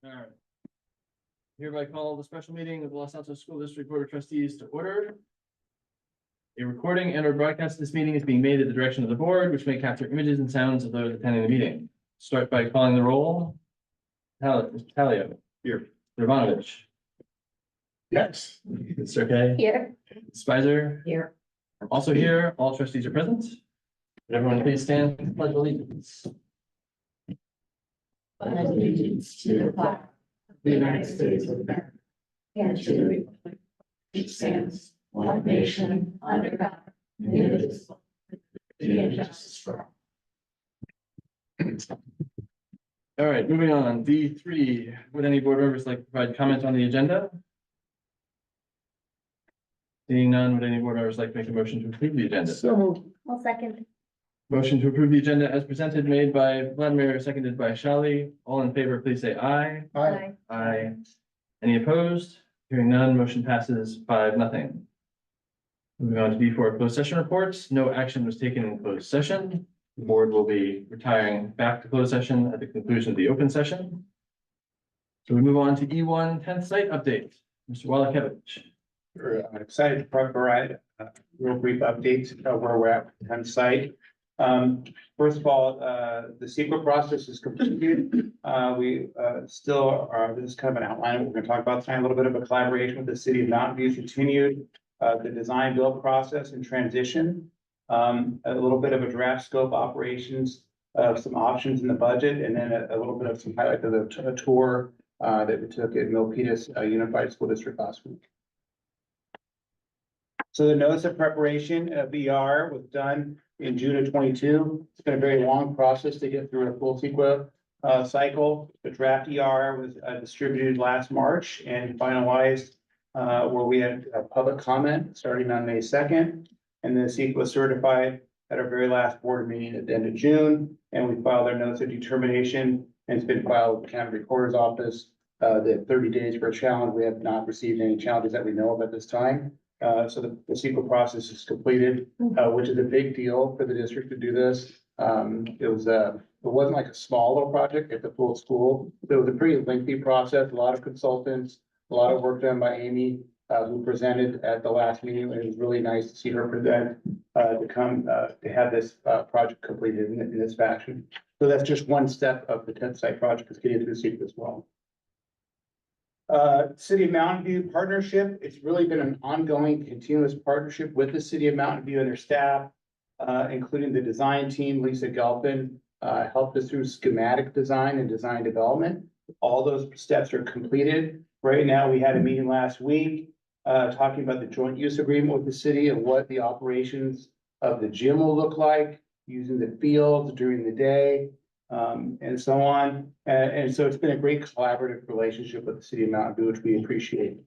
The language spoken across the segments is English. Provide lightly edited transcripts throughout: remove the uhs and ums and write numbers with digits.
All right. Hereby call the special meeting of the Los Altos School District Board of Trustees to order. A recording and or broadcast of this meeting is being made at the direction of the board, which may capture images and sounds of those attending the meeting. Start by calling the roll. Talio. Here. Ivanovic. Yes. Sirke. Here. Spicer. Here. Also here, all trustees are present. Would everyone please stand for the pledge of allegiance? Pledge allegiance to the flag of the United States of America and to the republic which stands one nation under God, indivisible, with liberty and justice for all. All right, moving on. D3, would any board members like to provide comment on the agenda? Seeing none, would any board members like to make a motion to approve the agenda? So I'll second. Motion to approve the agenda as presented made by Vladimir, seconded by Shally. All in favor, please say aye. Aye. Aye. Any opposed? Hearing none, motion passes 5-0. Moving on to D4, closed session reports. No action was taken in closed session. The board will be retiring back to closed session at the conclusion of the open session. So we move on to E1, 10th site update. Mr. Wallachevich. I'm excited to provide real brief updates of where we're at with the 10th site. First of all, the secret process is completed. We still are, this is kind of an outline of what we're going to talk about tonight, a little bit of a collaboration with the city of Mountain View continued, the design build process and transition, a little bit of a draft scope operations, some options in the budget, and then a little bit of some highlight of the tour that we took at Milpitas Unified School District last week. So the notice of preparation of BR was done in June of 22. It's been a very long process to get through a full CEQA cycle. The draft ER was distributed last March and finalized where we had a public comment starting on May 2nd. And then CEQA was certified at our very last board meeting at the end of June. And we filed our notice of determination, and it's been filed with the county recorder's office. The 30 days for a challenge. We have not received any challenges that we know of at this time. So the CEQA process is completed, which is a big deal for the district to do this. It wasn't like a small little project at the full school. It was a pretty lengthy process, a lot of consultants, a lot of work done by Amy, who presented at the last meeting. It was really nice to see her present, to have this project completed in this fashion. So that's just one step of the 10th site project, is getting through CEQA as well. City of Mountain View partnership. It's really been an ongoing continuous partnership with the city of Mountain View and their staff, including the design team. Lisa Gelpin helped us through schematic design and design development. All those steps are completed. Right now, we had a meeting last week talking about the joint use agreement with the city and what the operations of the gym will look like, using the fields during the day. And so on. And so it's been a great collaborative relationship with the city of Mountain View, which we appreciate.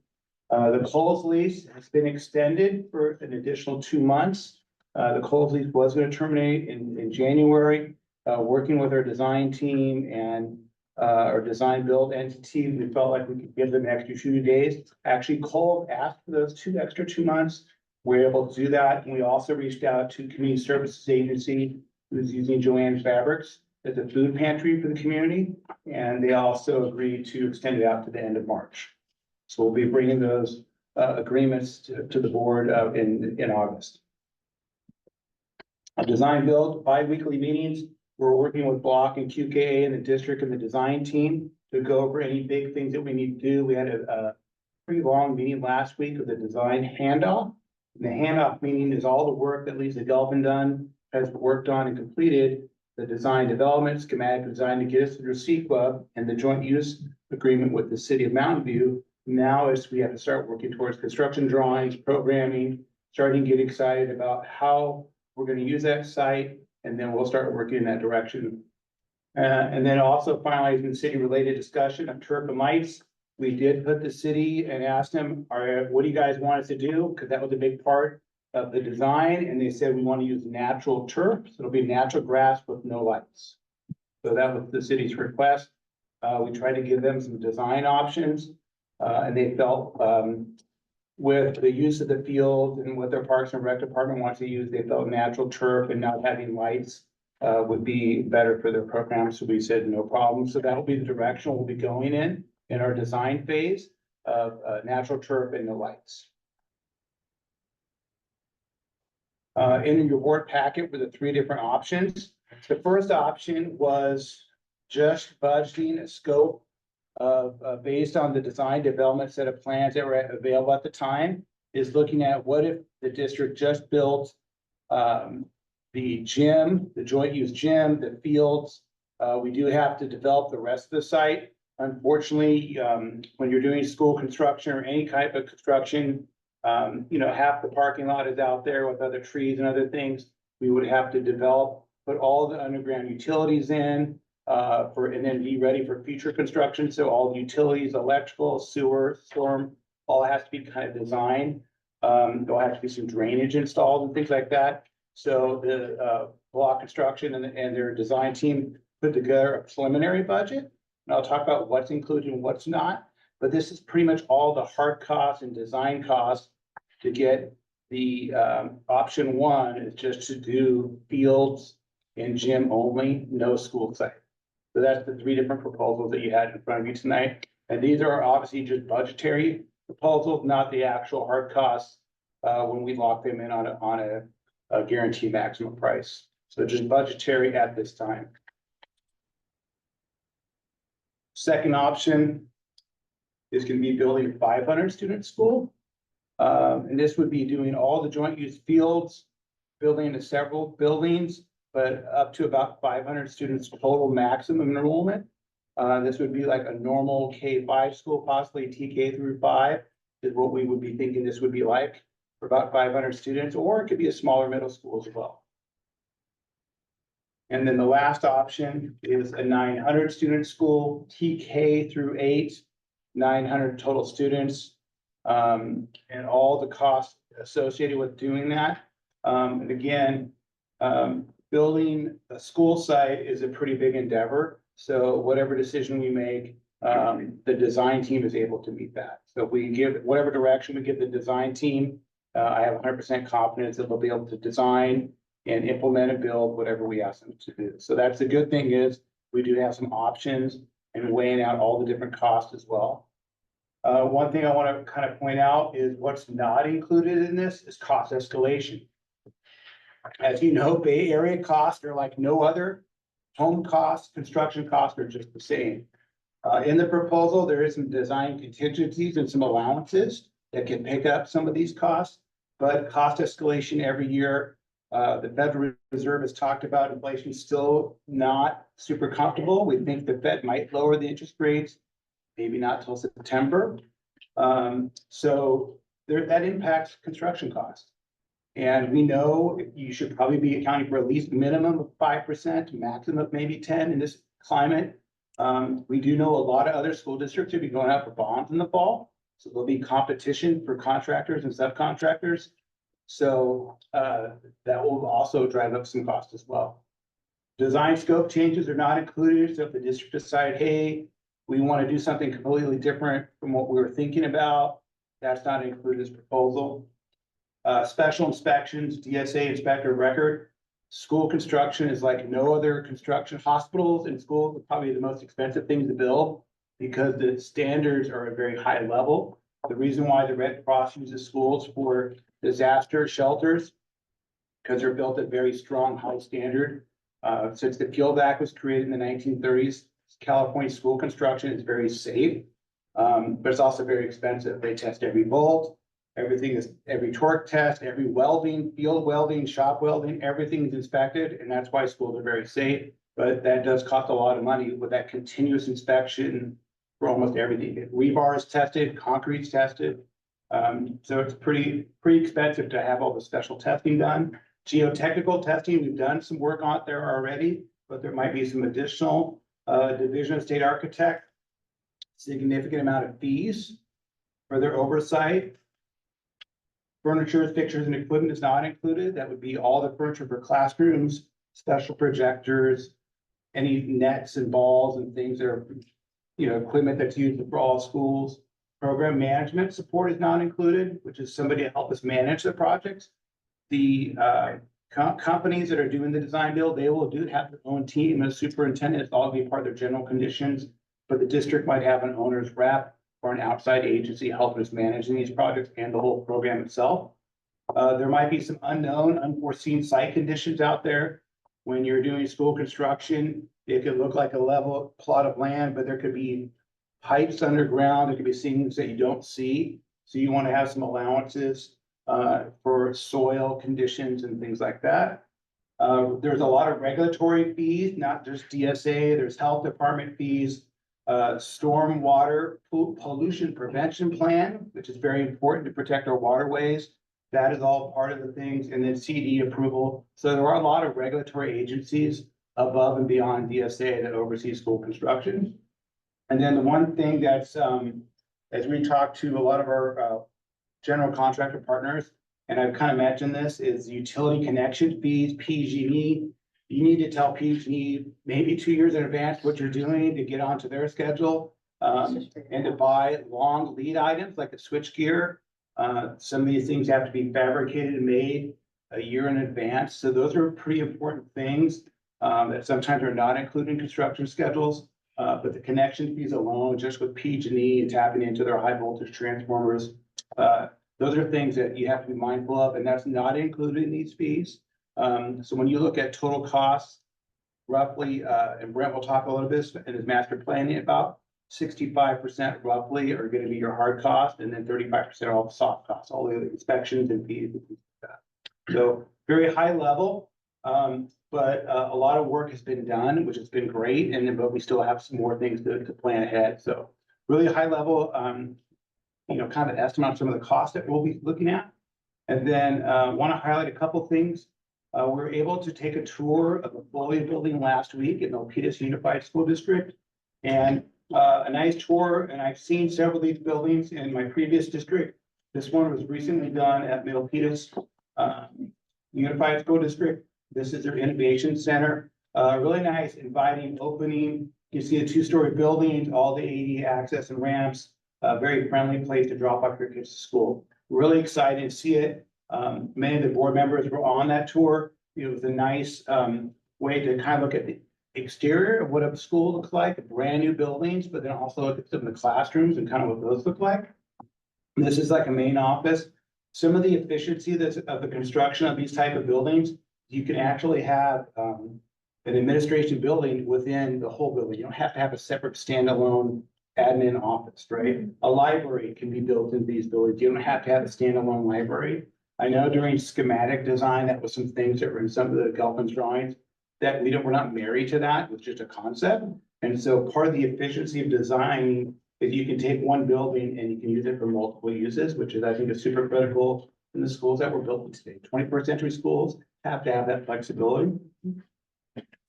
The Kohl's lease has been extended for an additional 2 months. The Kohl's lease was going to terminate in January. Working with our design team and our design build entity, we felt like we could give them an extra 2 days. Actually, Kohl's asked for those extra 2 months. We're able to do that. And we also reached out to Community Services Agency, who's using Joanne's Fabrics as a food pantry for the community, and they also agreed to extend it out to the end of March. So we'll be bringing those agreements to the board in August. Design build, bi-weekly meetings. We're working with Block and QKA and the district and the design team to go over any big things that we need to do. We had a pretty long meeting last week of the design handoff. And the handoff meeting is all the work that Lisa Gelpin has worked on and completed. The design development, schematic design to get us through CEQA and the joint use agreement with the city of Mountain View. Now is we have to start working towards construction drawings, programming, starting to get excited about how we're going to use that site, and then we'll start working in that direction. And then also finalizing the city related discussion of turf and lights. We did put the city and asked them, what do you guys want us to do? Because that was a big part of the design, and they said we want to use natural turf, so it'll be natural grass with no lights. So that was the city's request. We tried to give them some design options, and they felt with the use of the field and what their Parks and Rec department wants to use, they felt natural turf and not having lights would be better for their program. So we said no problem. So that'll be the direction we'll be going in. in our design phase of natural turf and the lights. In your board packet were the three different options. The first option was just budgeting a scope of, based on the design development set of plans that were available at the time, is looking at what if the district just built the gym, the joint use gym, the fields. We do have to develop the rest of the site. Unfortunately, when you're doing school construction or any type of construction, half the parking lot is out there with other trees and other things. We would have to develop, put all the underground utilities in, and then be ready for future construction. So all the utilities, electrical, sewer, storm, all has to be kind of designed. There'll have to be some drainage installed and things like that. So the block construction and their design team put together a preliminary budget. And I'll talk about what's included and what's not. But this is pretty much all the hard costs and design costs to get the option one is just to do fields and gym only, no school site. So that's the three different proposals that you had in front of you tonight. And these are obviously just budgetary proposals, not the actual hard costs when we lock them in on a guaranteed maximum price. So just budgetary at this time. Second option is going to be building a 500 student school. And this would be doing all the joint use fields, building into several buildings, but up to about 500 students total maximum enrollment. This would be like a normal K-5 school, possibly TK through 5 is what we would be thinking this would be like for about 500 students, or it could be a smaller middle school as well. And then the last option is a 900 student school, TK through 8, 900 total students, and all the costs associated with doing that. And again, building a school site is a pretty big endeavor. So whatever decision we make, the design team is able to meet that. So if we give whatever direction we give the design team, I have 100% confidence that they'll be able to design and implement and build whatever we ask them to do. So that's the good thing is we do have some options and weighing out all the different costs as well. One thing I want to kind of point out is what's not included in this is cost escalation. As you know, Bay Area costs are like no other. Home costs, construction costs are just the same. In the proposal, there is some design contingencies and some allowances that can pick up some of these costs, but cost escalation every year. The Federal Reserve has talked about inflation still not super comfortable. We think the Fed might lower the interest rates, maybe not till September. So that impacts construction costs. And we know you should probably be accounting for at least minimum of 5%, maximum of maybe 10 in this climate. We do know a lot of other school districts will be going out for bonds in the fall. So there'll be competition for contractors and subcontractors. So that will also drive up some costs as well. Design scope changes are not included. So if the district decide, hey, we want to do something completely different from what we were thinking about, that's not included in this proposal. Special inspections, DSA inspector of record. School construction is like no other construction. Hospitals and schools are probably the most expensive things to build because the standards are at a very high level. The reason why the Red Cross uses schools for disaster shelters, because they're built at very strong, high standard. Since the Field Act was created in the 1930s, California school construction is very safe, but it's also very expensive. They test every bolt, every torque test, every welding, field welding, shop welding, everything is inspected, and that's why schools are very safe. But that does cost a lot of money with that continuous inspection for almost everything. Rebar is tested, concrete's tested. So it's pretty expensive to have all the special testing done. Geotechnical testing, we've done some work on it there already, but there might be some additional Division of State Architect, significant amount of fees for their oversight. Furniture, fixtures, and equipment is not included. That would be all the furniture for classrooms, special projectors, any nets and balls and things that are, equipment that's used for all schools. Program management support is not included, which is somebody to help us manage the projects. The companies that are doing the design build, they will have their own team. A superintendent is all be part of their general conditions, but the district might have an owner's rep or an outside agency helping us managing these projects and the whole program itself. There might be some unknown, unforeseen site conditions out there. When you're doing school construction, it could look like a level plot of land, but there could be pipes underground. There could be things that you don't see. So you want to have some allowances for soil conditions and things like that. There's a lot of regulatory fees, not just DSA, there's health department fees, stormwater pollution prevention plan, which is very important to protect our waterways. That is all part of the things, and then CD approval. So there are a lot of regulatory agencies above and beyond DSA that oversee school construction. And then the one thing that's, as we talk to a lot of our general contractor partners, and I've kind of mentioned this, is utility connection fees, PG&E. You need to tell PG&E maybe 2 years in advance what you're doing to get onto their schedule, and to buy long lead items like a switchgear. Some of these things have to be fabricated and made a year in advance. So those are pretty important things that sometimes are not included in construction schedules. But the connection fees alone, just with PG&E and tapping into their high voltage transformers, those are things that you have to be mindful of, and that's not included in these fees. So when you look at total costs, roughly, and Brent will talk a little bit in his master planning, about 65% roughly are going to be your hard cost, and then 35% are all the soft costs, all the inspections and fees and things like that. So very high level, but a lot of work has been done, which has been great, and then but we still have some more things to plan ahead. So really high level, kind of an estimate on some of the costs that we'll be looking at. And then want to highlight a couple things. We were able to take a tour of the Foley building last week at Milpitas Unified School District. And a nice tour, and I've seen several of these buildings in my previous district. This one was recently done at Milpitas Unified School District. This is their innovation center. Really nice, inviting opening. You see a 2-story building, all the ADA access and ramps. A very friendly place to drop off your kids to school. Really excited to see it. Many of the board members were on that tour. It was a nice way to kind of look at the exterior of what a school looks like, brand new buildings, but then also look at some of the classrooms and kind of what those look like. This is like a main office. Some of the efficiency that's of the construction of these type of buildings, you can actually have an administration building within the whole building. You don't have to have a separate standalone admin office, right? A library can be built in these buildings. You don't have to have a standalone library. I know during schematic design, that was some things that were in some of the Gulfins drawings that we're not married to that. It was just a concept. And so part of the efficiency of design is you can take one building and you can use it for multiple uses, which is, I think, is super critical in the schools that we're building today. 21st century schools have to have that flexibility.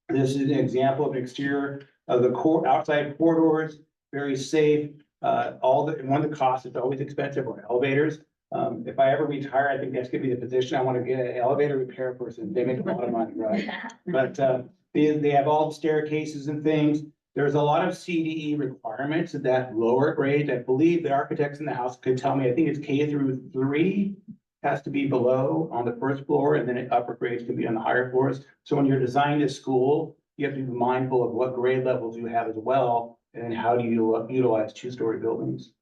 This is an example of an exterior of the outside corridors. Very safe. One of the costs is always expensive are elevators. If I ever retire, I think that's gonna be the position. I want to get an elevator repair person. They make a lot of money, right? But they have all the staircases and things. There's a lot of CDE requirements at that lower grade. I believe the architects in the house could tell me, I think it's K-3 has to be below on the first floor, and then upper grades can be on the higher floors. So when you're designing a school, you have to be mindful of what grade levels you have as well, and how do you utilize 2-story buildings.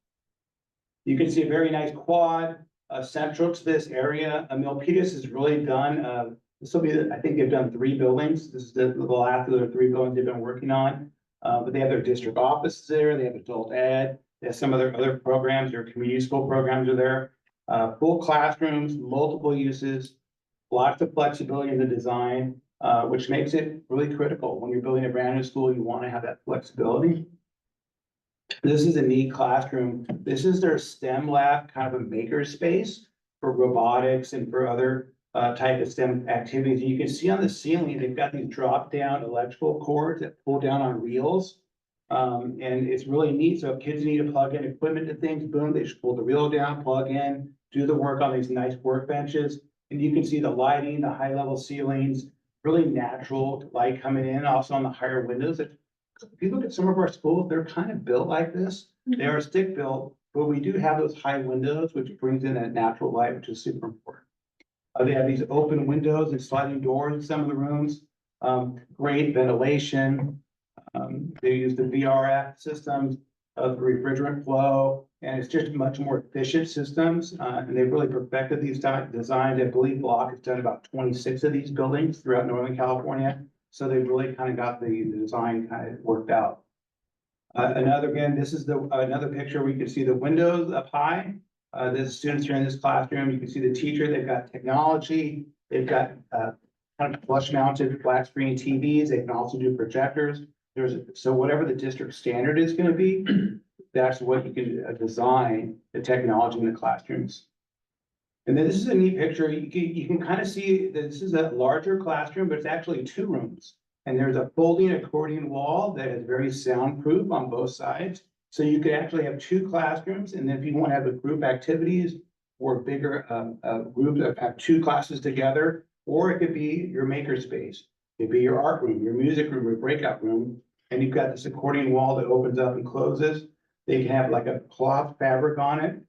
You can see a very nice quad central to this area. Milpitas has really done, this will be, I think they've done 3 buildings. This is the last of the 3 buildings they've been working on. But they have their district offices there. They have adult ed. They have some of their other programs. Their community school programs are there. Full classrooms, multiple uses, lots of flexibility in the design, which makes it really critical. When you're building a brand new school, you want to have that flexibility. This is a neat classroom. This is their STEM lab, kind of a maker space for robotics and for other type of STEM activities. You can see on the ceiling, they've got these drop down electrical cords that pull down on reels. And it's really neat. So if kids need to plug in equipment to things, boom, they just pull the reel down, plug in, do the work on these nice workbenches. And you can see the lighting, the high level ceilings, really natural light coming in, also on the higher windows. If you look at some of our schools, they're kind of built like this. They are stick built, but we do have those high windows, which brings in that natural light, which is super important. They have these open windows and sliding doors in some of the rooms. Great ventilation. They use the VRF systems of refrigerant flow, and it's just much more efficient systems. And they've really perfected these designs. I believe Block has done about 26 of these buildings throughout Northern California. So they've really kind of got the design kind of worked out. Again, this is another picture. We can see the windows up high. The students are in this classroom. You can see the teacher. They've got technology. They've got kind of flush mounted flat screen TVs. They can also do projectors. So whatever the district standard is going to be, that's what you can design the technology in the classrooms. And then this is a neat picture. You can kind of see that this is a larger classroom, but it's actually 2 rooms. And there's a folding accordion wall that is very soundproof on both sides. So you could actually have 2 classrooms. And then if you want to have a group activities or bigger groups that have 2 classes together, or it could be your maker space. It could be your art room, your music room, your breakout room. And you've got this accordion wall that opens up and closes. They can have like a cloth fabric on it.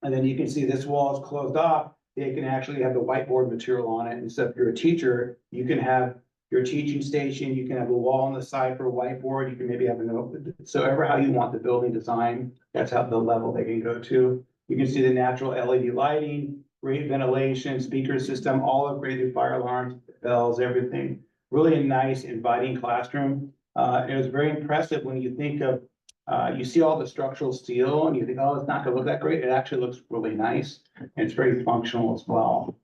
And then you can see this wall is closed off. They can actually have the whiteboard material on it. And so if you're a teacher, you can have your teaching station. You can have a wall on the side for a whiteboard. You can maybe have an open. So ever how you want the building design, that's how the level they can go to. You can see the natural LED lighting, great ventilation, speaker system, all upgraded fire alarms, bells, everything. Really a nice, inviting classroom. It was very impressive when you think of, you see all the structural steel and you think, oh, it's not gonna look that great. It actually looks really nice. And it's very functional as well.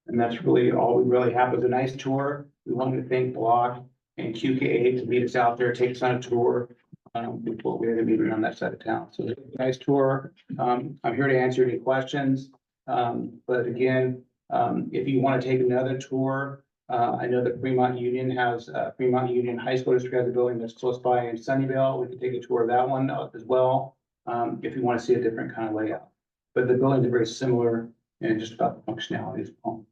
And that's really all we really have was a nice tour. We wanted to thank Block and QKA to meet us out there, take us on a tour. Before we had a meeting on that side of town. So it's a nice tour. I'm here to answer any questions. But again, if you want to take another tour, I know that Fremont Union High School District has a building that's close by in Sunnyvale. We can take a tour of that one as well. If you want to see a different kind of layout. But the buildings are very similar and just about the functionality as well.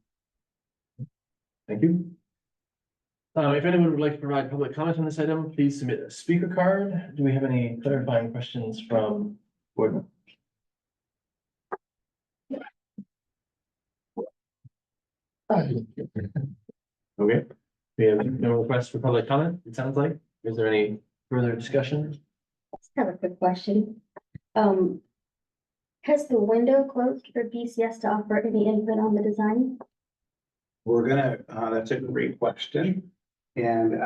Thank you. If anyone would like to provide public comment on this item, please submit a speaker card. Do we have any clarifying questions from board members? Okay, we have no requests for public comment, it sounds like. Is there any further discussion? I just have a quick question. Has the window closed for BCS to offer any input on the design? We're gonna, that's a great question. And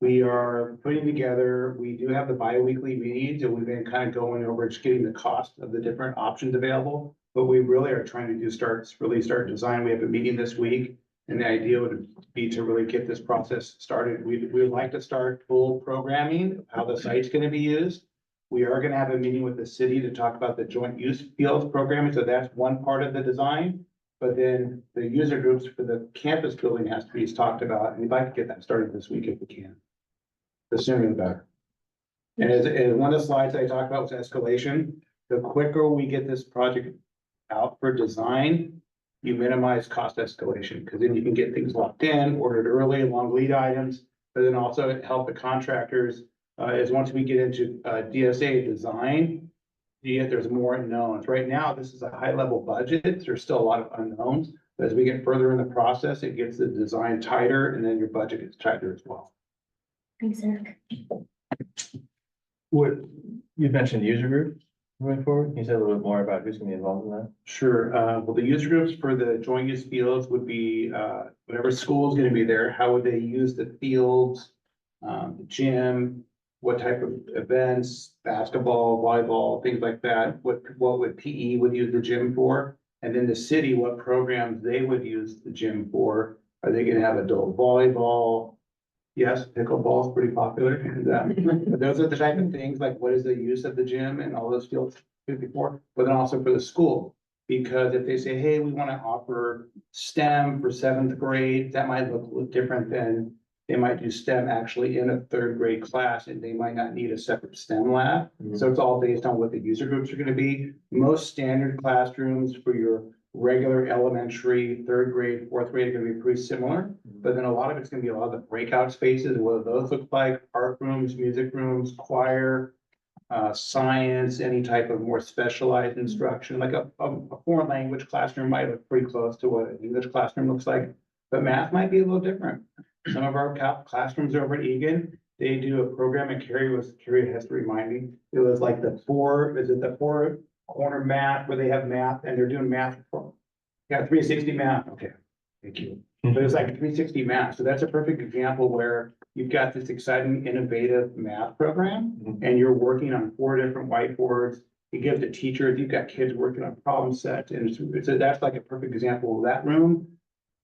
we are putting together, we do have the bi-weekly meetings and we've been kind of going over just getting the cost of the different options available. But we really are trying to really start design. We have a meeting this week. And the idea would be to really get this process started. We would like to start full programming of how the site's going to be used. We are going to have a meeting with the city to talk about the joint use fields programming. So that's one part of the design. But then the user groups for the campus building has to be talked about, and we'd like to get that started this week if we can. The sooner the better. And as one of the slides I talked about was escalation. The quicker we get this project out for design, you minimize cost escalation, because then you can get things locked in, ordered early, long lead items, but then also help the contractors, is once we get into DSA design, there's more unknowns. Right now, this is a high level budget. There's still a lot of unknowns. But as we get further in the process, it gets the design tighter and then your budget gets tighter as well. Thanks, Eric. What, you mentioned user groups moving forward. Can you say a little bit more about who's going to be involved in that? Sure. Well, the user groups for the joint use fields would be, whatever school is going to be there, how would they use the fields, the gym, what type of events, basketball, volleyball, things like that. What would PE would use the gym for? And then the city, what programs they would use the gym for? Are they gonna have adult volleyball? Yes, pickleball is pretty popular. And those are the type of things, like what is the use of the gym and all those fields before, but then also for the school. Because if they say, hey, we want to offer STEM for 7th grade, that might look a little different than they might do STEM actually in a 3rd grade class, and they might not need a separate STEM lab. Mhm. So it's all based on what the user groups are going to be. Most standard classrooms for your regular elementary, 3rd grade, 4th grade are going to be pretty similar. But then a lot of it's going to be a lot of the breakout spaces, what do those look like? Art rooms, music rooms, choir, science, any type of more specialized instruction, like a foreign language classroom might look pretty close to what an English classroom looks like. But math might be a little different. Some of our classrooms over at Egan they do a program, and Carrie has to remind me, it was like the four corner math, where they have math, and they're doing math. Yeah, 360 math, okay, thank you. But it's like 360 math, so that's a perfect example where you've got this exciting, innovative math program, and you're working on 4 different whiteboards. You give the teachers, you've got kids working on problem sets, and that's like a perfect example of that room.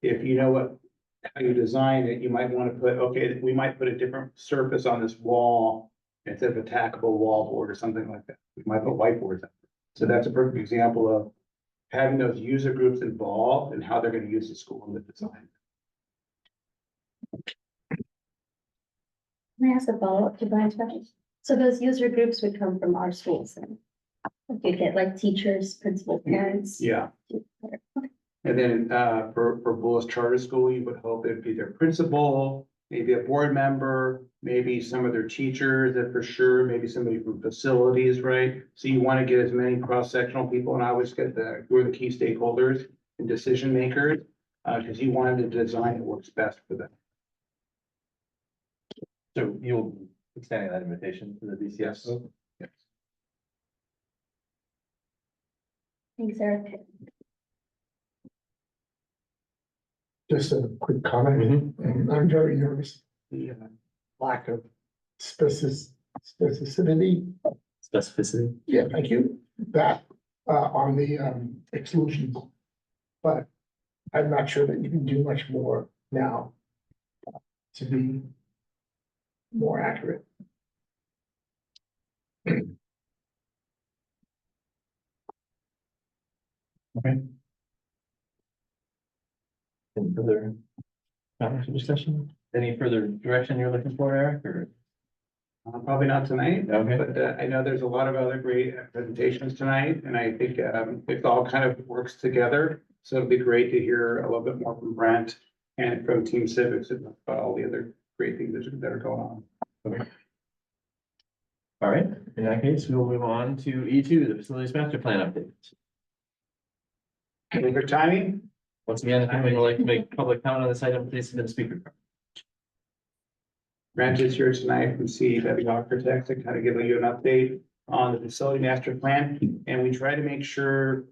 If you know how you design it, you might want to put, okay, we might put a different surface on this wall instead of a tackable wall board or something like that. We might put whiteboards up. So that's a perfect example of having those user groups involved and how they're going to use the school in the design. Can I ask a follow-up to Brian's question? So those user groups would come from our schools then? Like you get like teachers, principal, parents? Yeah. Okay. And then for Bullis Charter School, you would hope it'd be their principal, maybe a board member, maybe some of their teachers, that for sure, maybe somebody from facilities, right? So you want to get as many cross-sectional people, and I always get who are the key stakeholders and decision makers, because you want to design that works best for them. So you'll be extending that invitation to the BCS? Yes. Thanks, Eric. Just a quick comment. I'm very nervous, the lack of specificity. Specificity. Yeah, thank you. That on the exclusions. But I'm not sure that you can do much more now to be more accurate. Okay. Any further comments or discussion? Any further direction you're looking for, Eric, or? Probably not tonight, Okay. but I know there's a lot of other great presentations tonight, and I think it all kind of works together. So it'd be great to hear a little bit more from Brent and from Team Civics about all the other great things that are going on. Okay. All right, in that case, we'll move on to E2, the facilities master plan update. Any good timing? Once again, if anyone would like to make public comment on this item, please submit a speaker. Brent is here tonight from CEW Architects to kind of give you an update on the facility master plan. And we try to make sure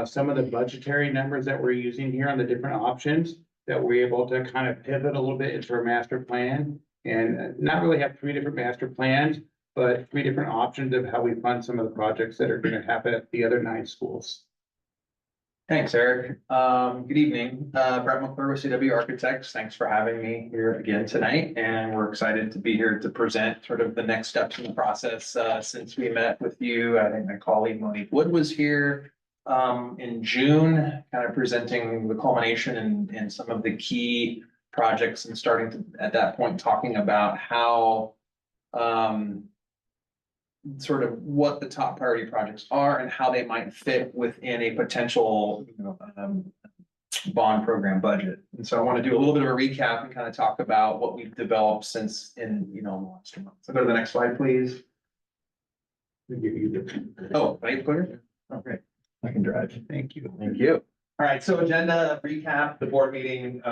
some of the budgetary numbers that we're using here on the different options, that we're able to kind of pivot a little bit into our master plan and not really have 3 different master plans, but 3 different options of how we fund some of the projects that are going to happen at the other 9 schools. Thanks, Eric. Good evening. Brett McClure with CW Architects. Thanks for having me here again tonight. And we're excited to be here to present sort of the next steps in the process since we met with you. I think my colleague Monique Wood was here in June, kind of presenting the culmination and some of the key projects and starting to, at that point, talking about how sort of what the top priority projects are and how they might fit within a potential, bond program budget. And so I want to do a little bit of a recap and kind of talk about what we've developed since in, the last 2 months. So go to the next slide, please. Oh, right, clear? Oh, great. I can drive. Thank you. Thank you. All right, so agenda recap, the board meeting,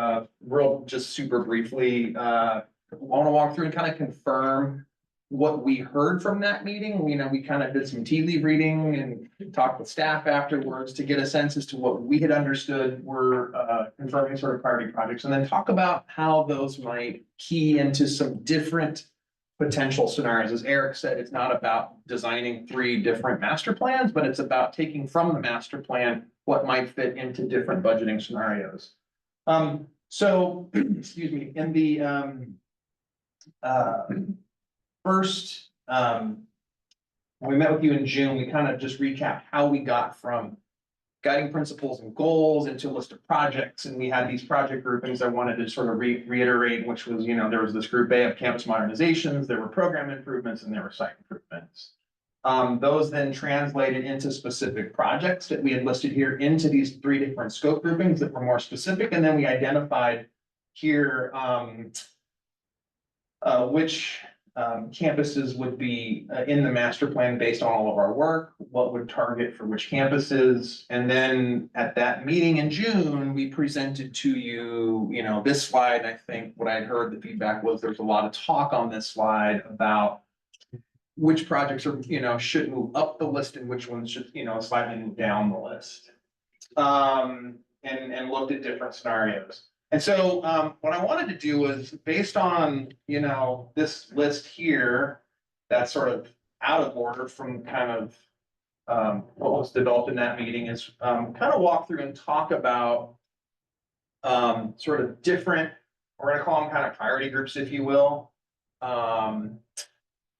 real just super briefly, I want to walk through and kind of confirm what we heard from that meeting. We kind of did some tea leaf reading and talked with staff afterwards to get a sense as to what we had understood were confirming sort of priority projects, and then talk about how those might key into some different potential scenarios. As Eric said, it's not about designing 3 different master plans, but it's about taking from the master plan what might fit into different budgeting scenarios. So, excuse me, in the first, when we met with you in June, we kind of just recapped how we got from guiding principles and goals into a list of projects. And we had these project groupings I wanted to sort of reiterate, which was, there was this group A of campus modernizations, there were program improvements, and there were site improvements. Those then translated into specific projects that we had listed here into these 3 different scope groupings that were more specific. And then we identified here which campuses would be in the master plan based on all of our work, what would target for which campuses. And then at that meeting in June, we presented to you, this slide. And I think what I heard the feedback was there's a lot of talk on this slide about which projects are, should move up the list and which ones should, slightly move down the list. And looked at different scenarios. And so what I wanted to do was based on, this list here, that's sort of out of order from kind of what was developed in that meeting, is kind of walk through and talk about sort of different, we're gonna call them kind of priority groups, if you will,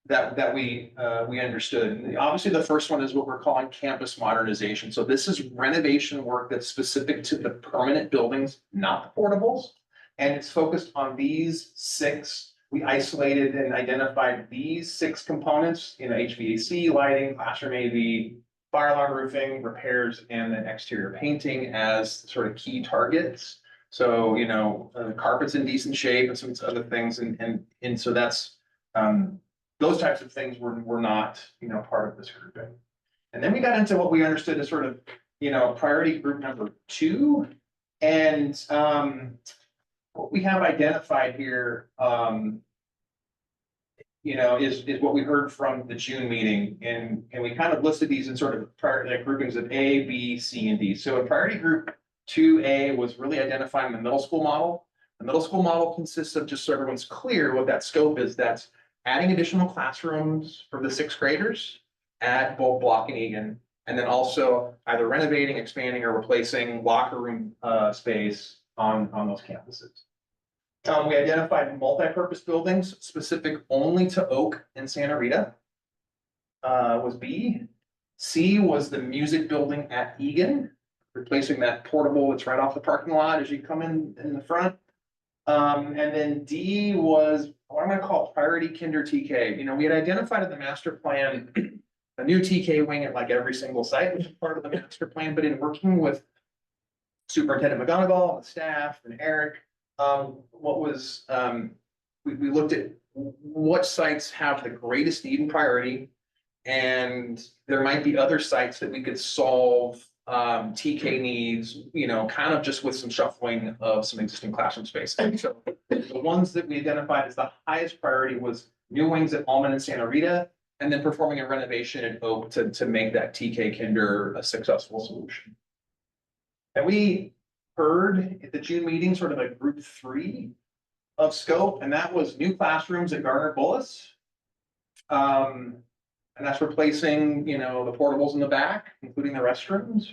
that we understood. And obviously, the first one is what we're calling campus modernization. So this is renovation work that's specific to the permanent buildings, not the portables. And it's focused on these 6. We isolated and identified these 6 components, HVAC, lighting, classroom AV, fire alarm roofing, repairs, and then exterior painting as sort of key targets. So, carpets in decent shape and some other things. And so that's, those types of things were not, part of this grouping. And then we got into what we understood as sort of, priority group number 2. And what we have identified here, is what we heard from the June meeting. And we kind of listed these in sort of priority groupings of A, B, C, and D. So in priority group 2A was really identifying the middle school model. The middle school model consists of, just so everyone's clear what that scope is, that's adding additional classrooms for the 6th graders at both Block and Egan, and then also either renovating, expanding, or replacing locker room space on those campuses. We identified multi-purpose buildings specific only to Oak and Santa Rita, was B. C was the music building at Egan, replacing that portable that's right off the parking lot as you come in the front. And then D was what I'm gonna call priority kinder TK. We had identified in the master plan a new TK wing at like every single site, which is part of the master plan, but in working with Superintendent McGonigal and staff and Eric, we looked at what sites have the greatest need and priority, and there might be other sites that we could solve TK needs, kind of just with some shuffling of some existing classroom space. And so the ones that we identified as the highest priority was new wings at Almond and Santa Rita, and then performing a renovation at Oak to make that TK kinder a successful solution. And we heard at the June meeting sort of a group 3 of scope, and that was new classrooms at Gardner Bullis. And that's replacing, the portables in the back, including the restrooms.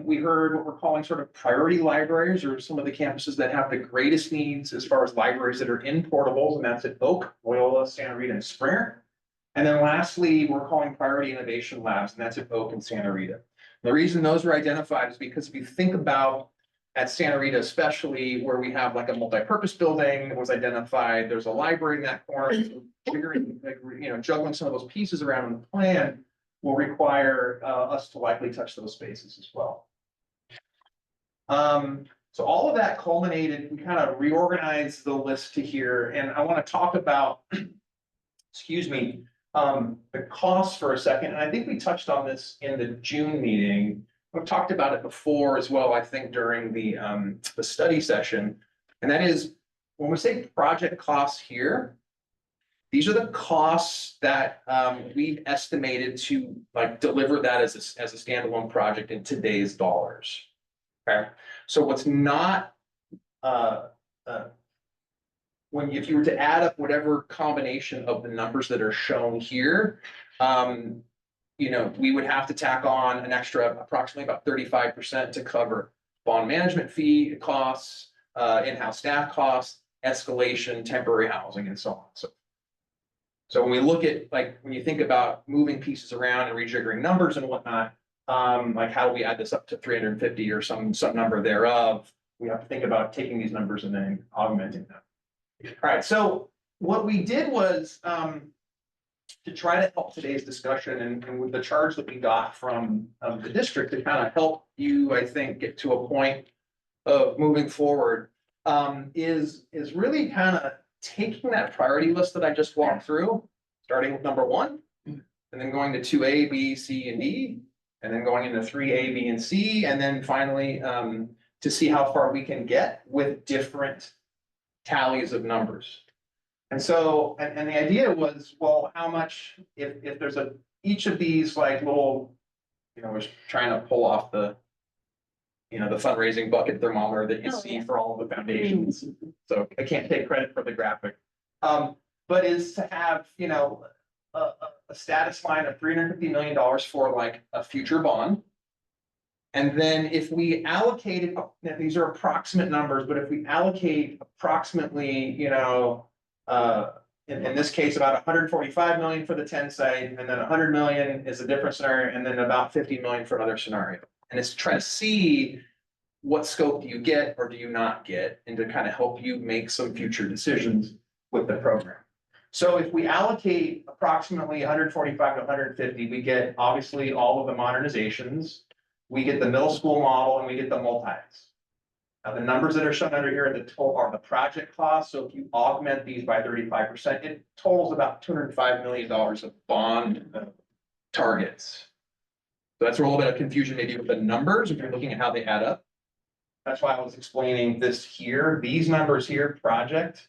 We heard what we're calling sort of priority libraries, or some of the campuses that have the greatest needs as far as libraries that are in portables, and that's at Oak, Loyola, Santa Rita, and Springer. And then lastly, we're calling priority innovation labs, and that's at Oak and Santa Rita. The reason those were identified is because if you think about at Santa Rita, especially where we have like a multi-purpose building that was identified, there's a library in that corner. Figuring, juggling some of those pieces around in the plan will require us to likely touch those spaces as well. So all of that culminated, we kind of reorganized the list to here, and I want to talk about, excuse me, the costs for a second. And I think we touched on this in the June meeting. We've talked about it before as well, I think during the study session. And that is, when we say project costs here, these are the costs that we've estimated to deliver that as a standalone project in today's dollars. Okay, so what's not if you were to add up whatever combination of the numbers that are shown here, we would have to tack on an extra approximately about 35% to cover bond management fee costs, in-house staff costs, escalation, temporary housing, and so on. So when we look at, when you think about moving pieces around and rejiggering numbers and whatnot, how do we add this up to 350 or some number thereof? We have to think about taking these numbers and then augmenting them. All right, so what we did was to try to help today's discussion and with the charge that we got from the district to kind of help you, I think, get to a point of moving forward, is really kind of taking that priority list that I just walked through, starting with number one, and then going to two A, B, C, and D, and then going into three A, B, and C, and then finally, to see how far we can get with different tallies of numbers. And so, and the idea was, well, how much, if there's each of these like little, was trying to pull off the fundraising bucket thermometer that you see for all of the foundations. So I can't take credit for the graphic. But is to have, a status line of $350 million for like a future bond. And then if we allocated, now these are approximate numbers, but if we allocate approximately, in this case, about 145 million for the 10 site, and then 100 million is a different scenario, and then about 50 million for another scenario. And it's to try to see what scope do you get or do you not get, and to kind of help you make some future decisions with the program. So if we allocate approximately 145 to 150, we get obviously all of the modernizations. We get the middle school model and we get the multis. Now, the numbers that are shown under here are the project costs. So if you augment these by 35%, it totals about $205 million of bond targets. So that's a little bit of confusion maybe with the numbers if you're looking at how they add up. That's why I was explaining this here, these numbers here, project.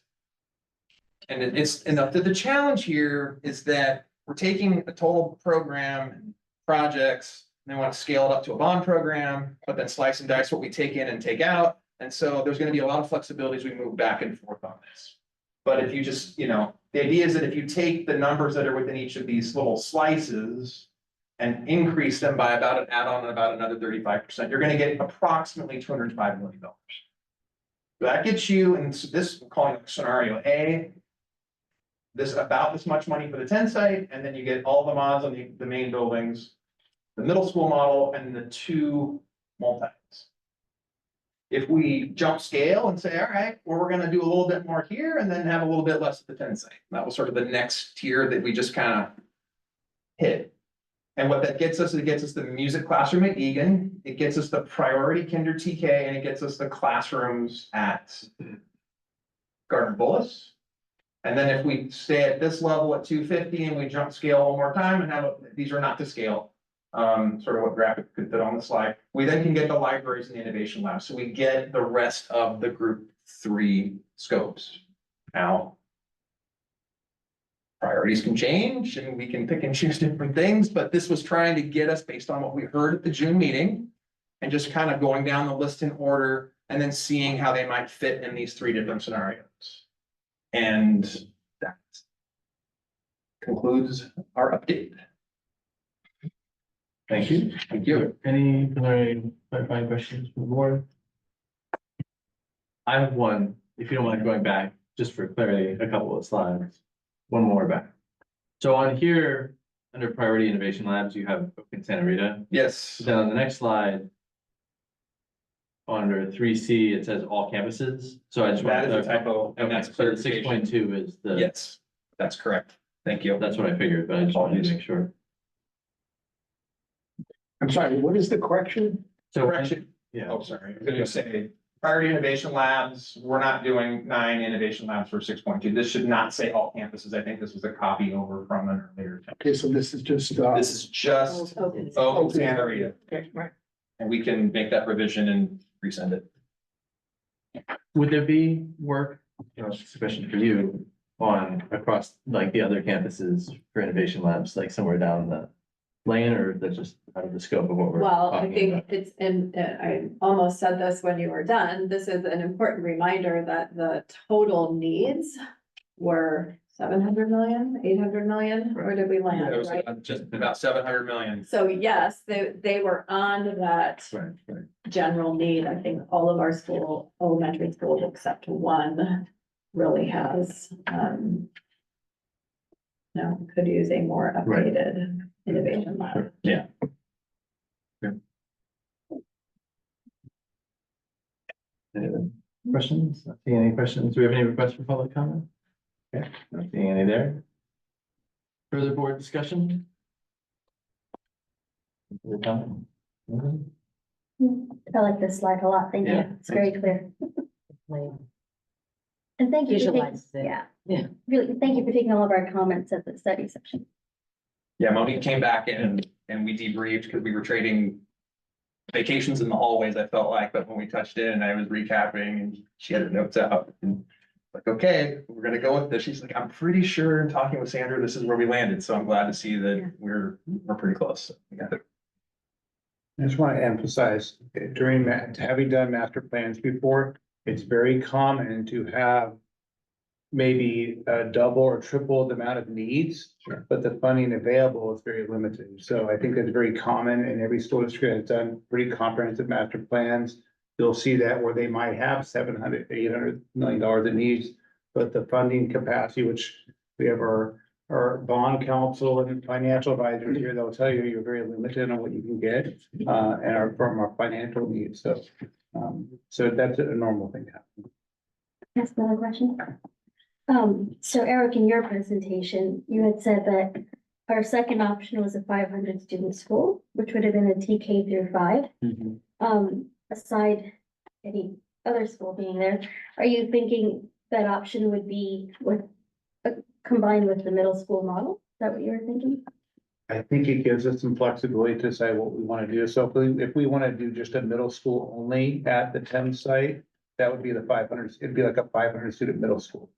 And the challenge here is that we're taking a total program and projects, and they want to scale it up to a bond program, but then slice and dice what we take in and take out. And so there's going to be a lot of flexibility as we move back and forth on this. But if you just, the idea is that if you take the numbers that are within each of these little slices and increase them by about an add-on about another 35%, you're going to get approximately $205 million. So that gets you, and so this we're calling it scenario A, about this much money for the 10 site, and then you get all the mods on the main buildings, the middle school model, and the two multis. If we jump scale and say, all right, well, we're going to do a little bit more here and then have a little bit less at the 10 site. That was sort of the next tier that we just kind of hit. And what that gets us, it gets us the music classroom at Egan, it gets us the priority kinder TK, and it gets us the classrooms at Gardner Bullis. And then if we stay at this level at 250 and we jump scale one more time and have, these are not to scale, sort of what graphic could fit on the slide, we then can get the libraries and the innovation lab. So we get the rest of the group 3 scopes. Now, priorities can change and we can pick and choose different things, but this was trying to get us based on what we heard at the June meeting and just kind of going down the list in order and then seeing how they might fit in these 3 different scenarios. And that concludes our update. Thank you. Thank you. Any clarifying questions from the board? I have one, if you don't mind going back, just for clarity, a couple of slides. One more back. So on here, under priority innovation labs, you have Oakland Santa Rita. Yes. Then on the next slide, under 3C, it says all campuses. So I just That want is a typo, and that's so the clarification. 6.2 is the. Yes, that's correct. Thank you. That's what I figured, but I just wanted to make sure. I'm sorry, what is the correction? So Correction. yeah. Oh, sorry. I was gonna say, priority innovation labs, we're not doing 9 innovation labs for 6.2. This should not say all campuses. I think this was a copy over from an earlier. Okay, so this is just, This is just Open. Oakland Santa Rita, okay, right. and we can make that revision and resend it. Would there be work, it's a question for you, on across like the other campuses for innovation labs, like somewhere down the lane, or that's just out of the scope of what we're Well, I talking think about? it's, and I almost said this when you were done, this is an important reminder that the total needs were 700 million, 800 million, where did we It land, was right? just about 700 million. So yes, they were on that Right, right. general need. I think all of our elementary schools except one really has, could use a more Right. updated innovation lab. Yeah. Okay. Any other questions? Not seeing any questions. Do we have any requests for public comment? Okay, not seeing any there. Further board discussion? Further comment? Mhm. I like this slide a lot, thank you, Yeah, it's very clear. And thank you for taking, Visualize it. yeah. Yeah. Really, thank you for taking all of our comments at the study section. Yeah, Monique came back and we debriefed because we were trading vacations in the hallways, I felt like, but when we touched in, I was recapping and she had her notes out. And like, okay, we're gonna go with this. She's like, I'm pretty sure in talking with Sandra, this is where we landed. So I'm glad to see that we're pretty close. We got it. I just want to emphasize, during that, having done master plans before, it's very common to have maybe double or triple the amount of needs, Sure. but the funding available is very limited. So I think that's very common, and every school district has done pretty comprehensive master plans. You'll see that where they might have $700, $800 million in needs, but the funding capacity, which we have our bond counsel and financial advisors here, they'll tell you you're very limited on what you can get, from our financial needs. So that's a normal thing to happen. Ask another question. So Eric, in your presentation, you had said that our second option was a 500 student school, which would have been a TK through 5. Aside any other school being there, are you thinking that option would be with combined with the middle school model? Is that what you were thinking? I think it gives us some flexibility to decide what we want to do. So if we want to do just a middle school only at the Thames site, that would be the 500, it'd be like a 500 student middle school.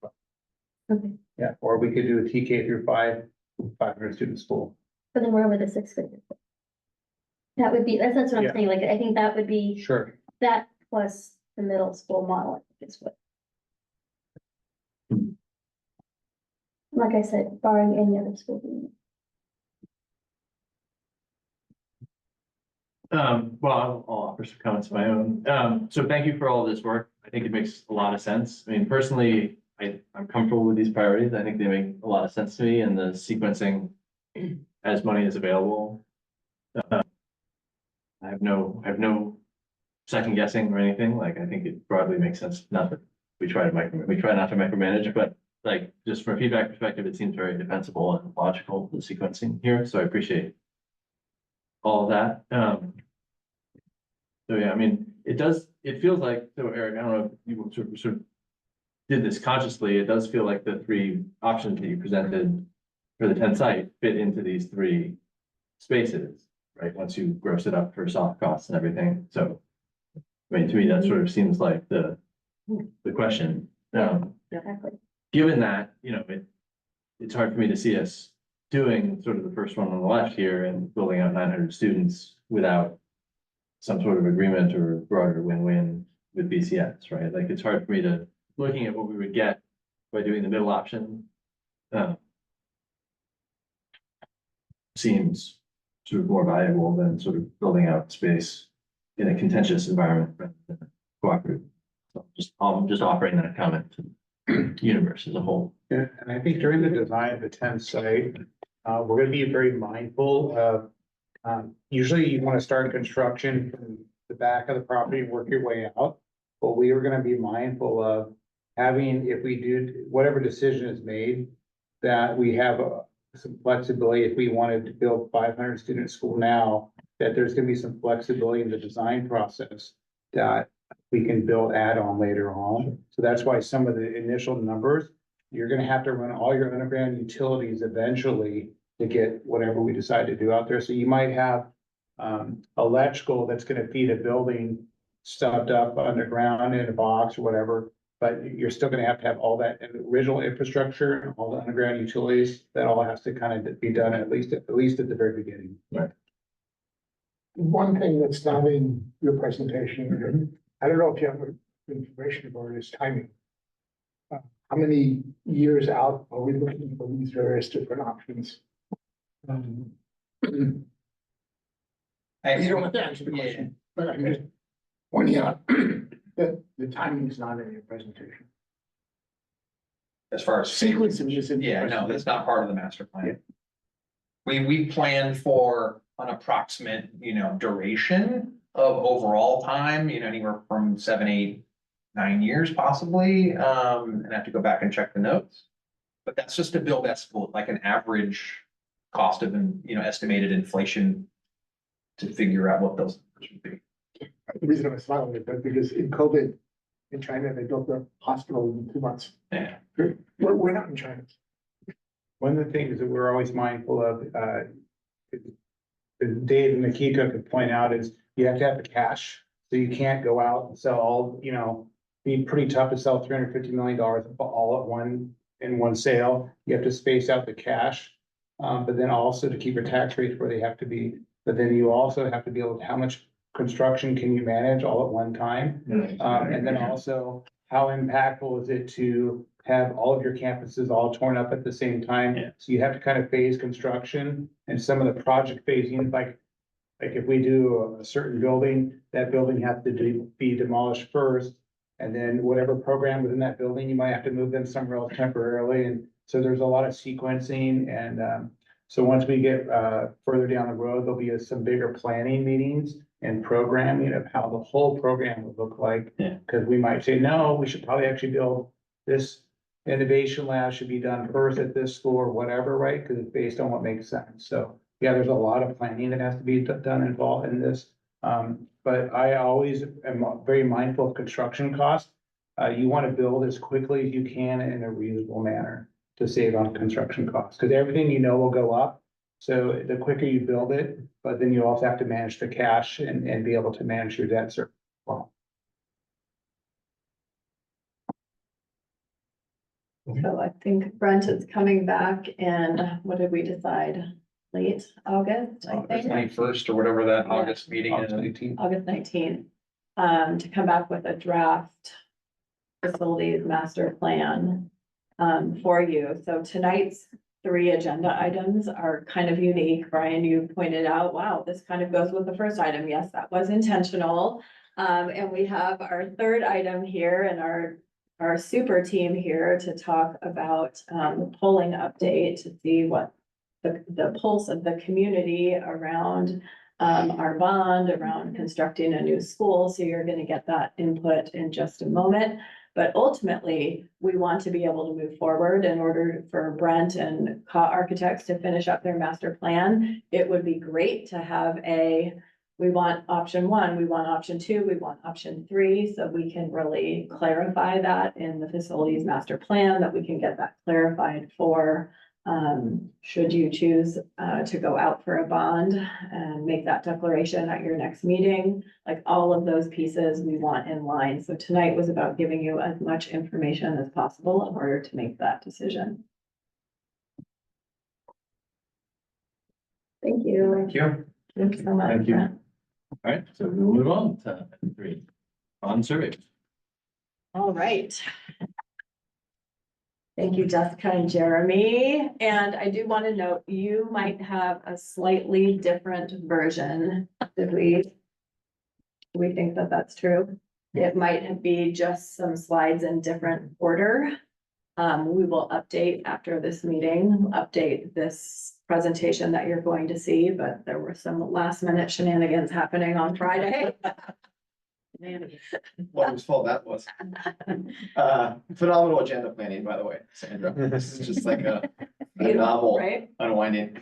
Okay, Yeah, or we could do a TK through 500 student school. but then where would the 6th grade? That would be, that's what I'm Yeah. saying, like, I think that would be Sure. that plus the middle school model, I think is what. Like I said, barring any other school being. Well, I'll offer some comments of my own. So thank you for all this work. I think it makes a lot of sense. I mean, personally, I'm comfortable with these priorities. I think they make a lot of sense to me, and the sequencing as money is available. I have no second guessing or anything. Like, I think it broadly makes sense. Not that we try not to micromanage, but like, just from a feedback perspective, it seems very defensible and logical, the sequencing here. So I appreciate all of that. So yeah, I mean, it feels like, so Eric, I don't know if you sort of did this consciously. It does feel like the 3 options that you presented for the 10 site fit into these 3 spaces, right? Once you gross it up for soft costs and everything. So, I mean, to me, that sort of seems like the question. Exactly. Given that, it's hard for me to see us doing sort of the first one on the left here and building out 900 students without some sort of agreement or broader win-win with BCS, right? Like, it's hard for me to, looking at what we would get by doing the middle option. Seems sort of more valuable than sort of building out space in a contentious environment rather than cooperative. So I'm just offering that comment to the universe as a whole. Yeah, and I think during the design of the 10th site, we're gonna be very mindful of, usually you want to start construction from the back of the property and work your way out. But we are gonna be mindful of having, if we do, whatever decision is made, that we have some flexibility. If we wanted to build 500 student school now, that there's gonna be some flexibility in the design process that we can build add-on later on. So that's why some of the initial numbers, you're gonna have to run all your underground utilities eventually to get whatever we decide to do out there. So you might have electrical that's gonna feed a building stuffed up underground in a box or whatever, but you're still gonna have to have all that original infrastructure and all the underground utilities. That all has to kind of be done at least at the very beginning. One thing that's not in your presentation, I don't know if you have information about it, is timing. How many years out are we looking for these various different options? You don't have to answer the question, but I'm just pointing out that the timing is not in your presentation. As far as Sequencing is in. the Yeah, no, presentation. that's not part of the master plan. We planned for an approximate, duration of overall time, anywhere from 7, 8, 9 years possibly. And I have to go back and check the notes. But that's just to build that school, like an average cost of, estimated inflation to figure out what those numbers would be. The reason I'm smiling is that because in COVID, in China, they built a hospital in 2 months. Yeah. We're not in China. One of the things that we're always mindful of, Dave and Makiko could point out is you have to have the cash. So you can't go out and sell all, be pretty tough to sell $350 million all at in one sale. You have to space out the cash. But then also to keep your tax rates where they have to be. But then you also have to be able to, how much construction can you manage all at one time? And then also, how impactful is it to have all of your campuses all torn up at the same time? Yeah. So you have to kind of phase construction and some of the project phasing, like if we do a certain building, that building has to be demolished first. And then whatever program within that building, you might have to move them somewhere else temporarily. And so there's a lot of sequencing. And so once we get further down the road, there'll be some bigger planning meetings and programming of how the whole program would look like. Yeah. Because we might say, no, we should probably actually build this innovation lab should be done first at this school or whatever, right? Because it's based on what makes sense. So yeah, there's a lot of planning that has to be done involved in this. But I always am very mindful of construction costs. You want to build as quickly as you can in a reasonable manner to save on construction costs, because everything will go up. So the quicker you build it, but then you also have to manage the cash and be able to manage your debt service. Well, So I think Brent is coming back and what did we decide? Late August, I think, 21st or whatever that Yeah. August meeting is. August 18th. August 19th. To come back with a draft facilities master plan for you. So tonight's 3 agenda items are kind of unique. Brian, you pointed out, wow, this kind of goes with the first item. Yes, that was intentional. And we have our 3rd item here and our super team here to talk about the polling update to see what the pulse of the community around our bond, around constructing a new school. So you're going to get that input in just a moment. But ultimately, we want to be able to move forward in order for Brent and Architects to finish up their master plan. It would be great to have we want option 1, we want option 2, we want option 3, so we can really clarify that in the facilities master plan, that we can get that clarified for should you choose to go out for a bond and make that declaration at your next meeting. Like all of those pieces we want in line. So tonight was about giving you as much information as possible in order to make that decision. Thank you. Thank you. Thanks so much. Thank you. Brent. All right, so we'll move on to 3. Bond survey. All right. Thank you, Jessica and Jeremy. And I do want to note, you might have a slightly different version. Did we think that that's true? It might be just some slides in different order. We will update after this meeting, update this presentation that you're going to see, but there were some last minute shenanigans happening on Friday. What whose fault that was. Phenomenal agenda planning, by the way, Sandra. This is just like a novel Right? unwinding.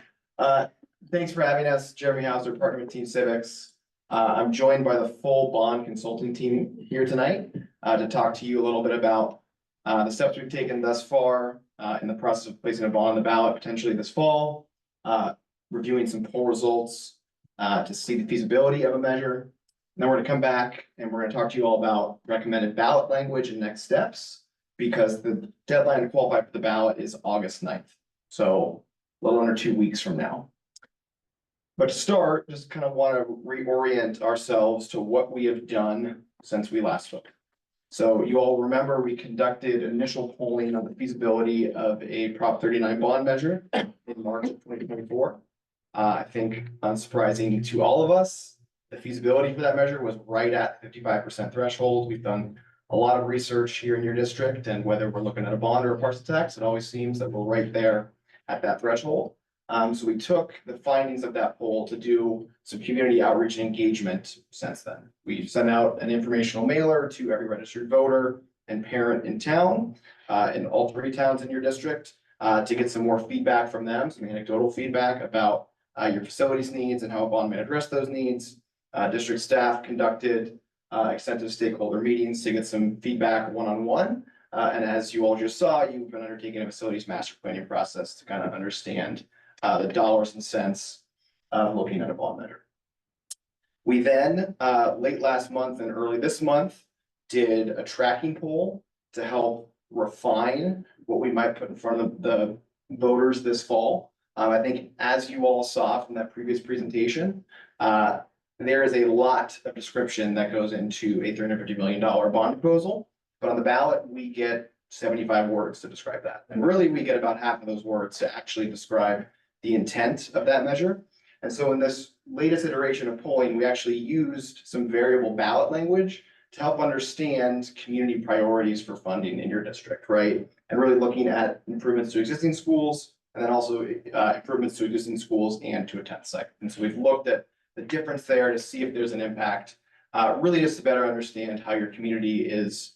Thanks for having us, Jeremy Hauser, partner with Team Civics. I'm joined by the full bond consulting team here tonight to talk to you a little bit about the steps we've taken thus far in the process of placing a bond on the ballot potentially this fall, reviewing some poll results to see the feasibility of a measure. And then we're gonna come back and we're gonna talk to you all about recommended ballot language and next steps, because the deadline to qualify for the ballot is August 9th. So a little under 2 weeks from now. But to start, just kind of want to reorient ourselves to what we have done since we last spoke. So you all remember we conducted initial polling on the feasibility of a Prop 39 bond measure in March of 2024. I think unsurprising to all of us, the feasibility for that measure was right at 55% threshold. We've done a lot of research here in your district, and whether we're looking at a bond or a parcel tax, it always seems that we're right there at that threshold. So we took the findings of that poll to do some community outreach and engagement since then. We sent out an informational mailer to every registered voter and parent in town, in all 3 towns in your district, to get some more feedback from them, some anecdotal feedback about your facilities needs and how a bond may address those needs. District staff conducted extensive stakeholder meetings to get some feedback one-on-one. And as you all just saw, you've been undertaking a facilities master planning process to kind of understand the dollars and cents of looking at a bond measure. We then, late last month and early this month, did a tracking poll to help refine what we might put in front of the voters this fall. I think as you all saw from that previous presentation, there is a lot of description that goes into a $350 million bond proposal. But on the ballot, we get 75 words to describe that. And really, we get about half of those words to actually describe the intent of that measure. And so in this latest iteration of polling, we actually used some variable ballot language to help understand community priorities for funding in your district, right? And really looking at improvements to existing schools, and then also improvements to existing schools and to a 10th site. And so we've looked at the difference there to see if there's an impact, really just to better understand how your community is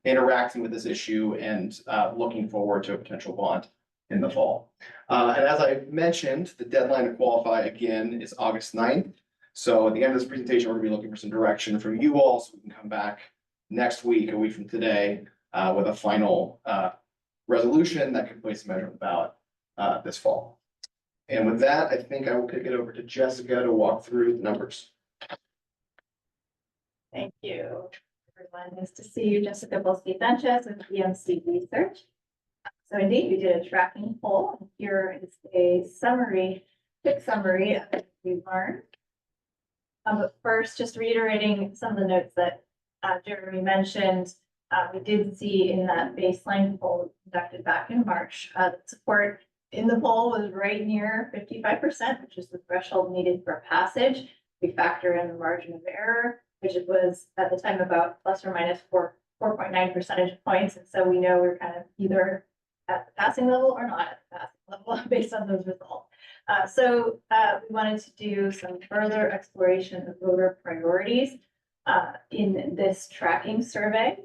interacting with this issue and looking forward to a potential bond in the fall. And as I mentioned, the deadline to qualify again is August 9th. So at the end of this presentation, we're gonna be looking for some direction from you all so we can come back next week, a week from today, with a final resolution that can place a measure on the ballot this fall. And with that, I think I will kick it over to Jessica to walk through the numbers. Thank you, everyone. Nice to see you, Jessica Bolsky-Sanchez with EMC Research. So indeed, we did a tracking poll. Here is a quick summary of what we learned. But first, just reiterating some of the notes that Jeremy mentioned, we did see in that baseline poll conducted back in March, support in the poll was right near 55%, which is the threshold needed for passage. We factor in the margin of error, which it was at the time about plus or minus 4.9 percentage points. And so we know we're kind of either at the passing level or not at the passing level based on those results. So we wanted to do some further exploration of voter priorities in this tracking survey.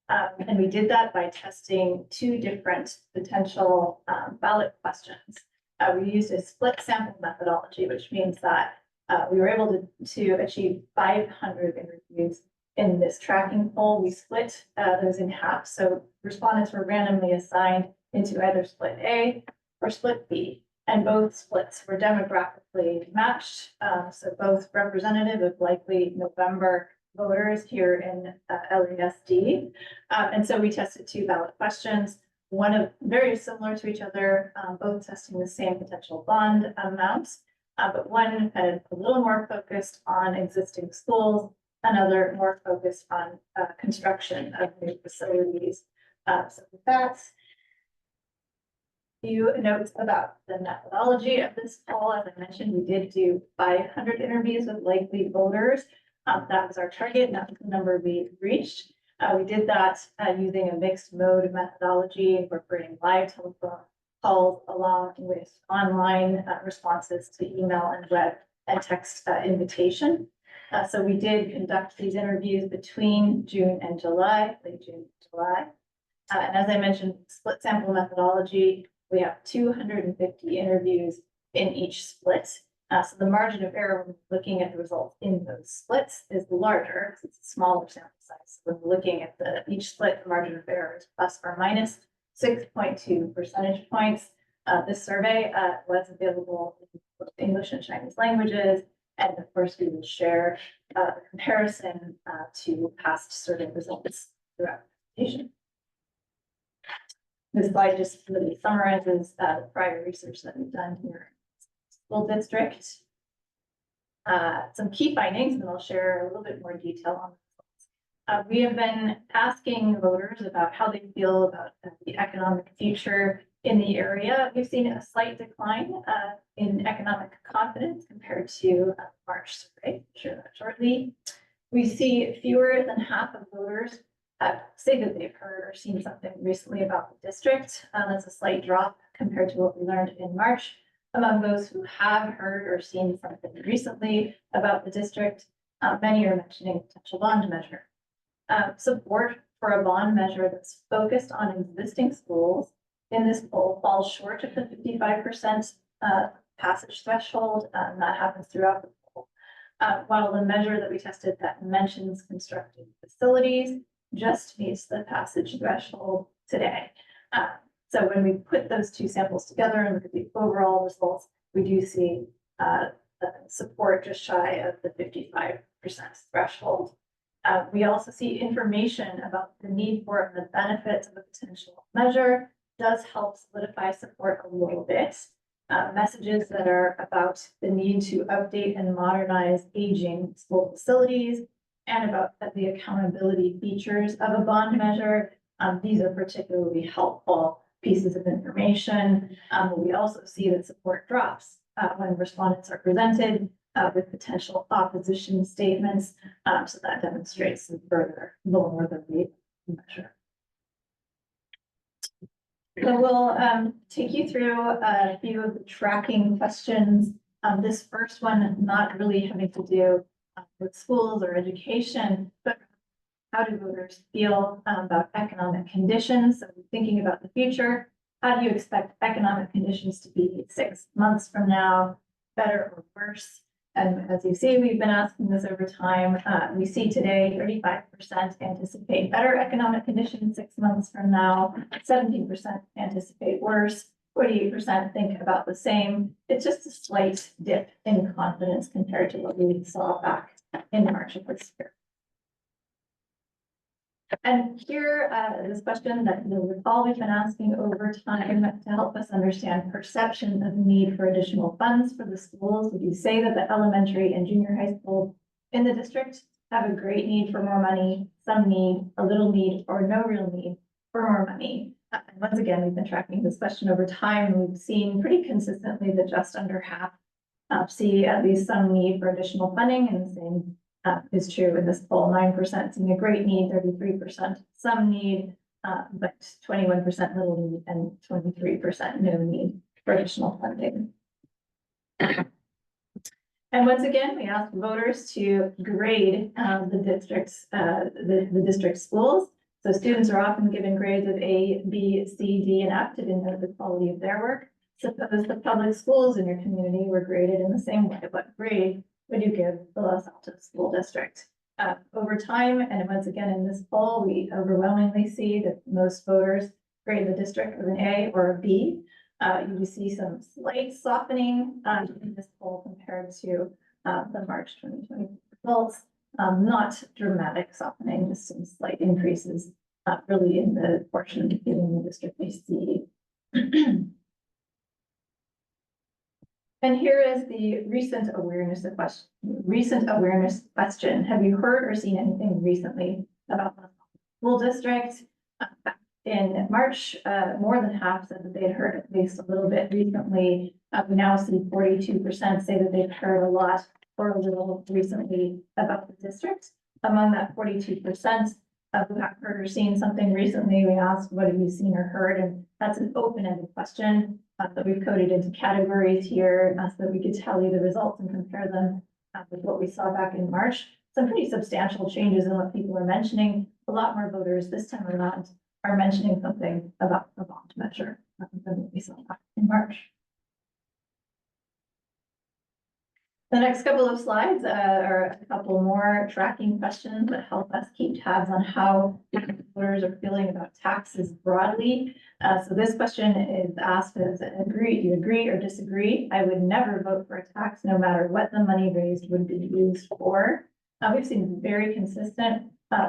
And we did that by testing two different potential ballot questions. We used a split sample methodology, which means that we were able to achieve 500 interviews in this tracking poll. We split those in half. So respondents were randomly assigned into either split A or split B. And both splits were demographically matched. So both representative of likely November voters here in LASD. And so we tested two ballot questions, one of very similar to each other, both testing the same potential bond amounts, but one kind of a little more focused on existing schools, another more focused on construction of new facilities. So with that, few notes about the methodology of this poll. As I mentioned, we did do 500 interviews with likely voters. That was our target, not the number we reached. We did that using a mixed mode methodology, incorporating live telephone calls along with online responses to email and web and text invitation. So we did conduct these interviews between June and July, late June and July. And as I mentioned, split sample methodology, we have 250 interviews in each split. So the margin of error when looking at the results in those splits is larger because it's a smaller sample size. When looking at each split, the margin of error is plus or minus 6.2 percentage points. This survey was available in both English and Chinese languages. And of course, we will share the comparison to past survey results throughout the presentation. This slide just really summarizes the prior research that we've done here. School district. Some key findings, and I'll share a little bit more detail on this. We have been asking voters about how they feel about the economic future in the area. We've seen a slight decline in economic confidence compared to March survey. I'll share that shortly. We see fewer than half of voters say that they've heard or seen something recently about the district. That's a slight drop compared to what we learned in March. Among those who have heard or seen something recently about the district, many are mentioning potential bond measure. Support for a bond measure that's focused on existing schools in this poll falls short of the 55% passage threshold. That happens throughout the poll. while the measure that we tested that mentions constructed facilities just meets the passage threshold today. So when we put those two samples together and look at the overall results, we do see support just shy of the 55% threshold. We also see information about the need for and the benefits of a potential measure does help solidify support a little bit. Messages that are about the need to update and modernize aging school facilities and about the accountability features of a bond measure. These are particularly helpful pieces of information. We also see that support drops when respondents are presented with potential opposition statements. So that demonstrates some further vulnerability of the measure. So we'll take you through a few of the tracking questions. This first one, not really having to do with schools or education, but how do voters feel about economic conditions? So thinking about the future, how do you expect economic conditions to be 6 months from now, better or worse? And as you see, we've been asking this over time. We see today 35% anticipate better economic conditions 6 months from now, 17% anticipate worse, 48% think about the same. It's just a slight dip in confidence compared to what we saw back in March of this year. And here is a question that you'll recall we've been asking over time to help us understand perception of need for additional funds for the schools. Would you say that the elementary and junior high schools in the district have a great need for more money, some need, a little need, or no real need for more money? And once again, we've been tracking this question over time, and we've seen pretty consistently that just under half see at least some need for additional funding, and the same is true in this poll. 9% seeing a great need, 33% some need, but 21% little need, and 23% no need for additional funding. And once again, we asked voters to grade the district schools. So students are often given grades of A, B, C, D, and F to denote the quality of their work. Suppose the public schools in your community were graded in the same way. What grade would you give the Los Altos School District? Over time, and once again in this poll, we overwhelmingly see that most voters grade the district with an A or a B. You see some slight softening in this poll compared to the March 2020 results. Not dramatic softening, just some slight increases, really in the portion of giving the district a C. And here is the recent awareness question. Have you heard or seen anything recently about the school district? In March, more than half said that they had heard at least a little bit recently. We now see 42% say that they've heard a lot or a little recently about the district. Among that 42% who have heard or seen something recently, we asked, what have you seen or heard? And that's an open-ended question that we've coded into categories here so that we could tell you the results and compare them with what we saw back in March. Some pretty substantial changes in what people are mentioning. A lot more voters this time around are mentioning something about the bond measure than what we saw back in March. The next couple of slides are a couple more tracking questions that help us keep tabs on how voters are feeling about taxes broadly. So this question is asked as do you agree or disagree? I would never vote for a tax no matter what the money raised would be used for. We've seen very consistent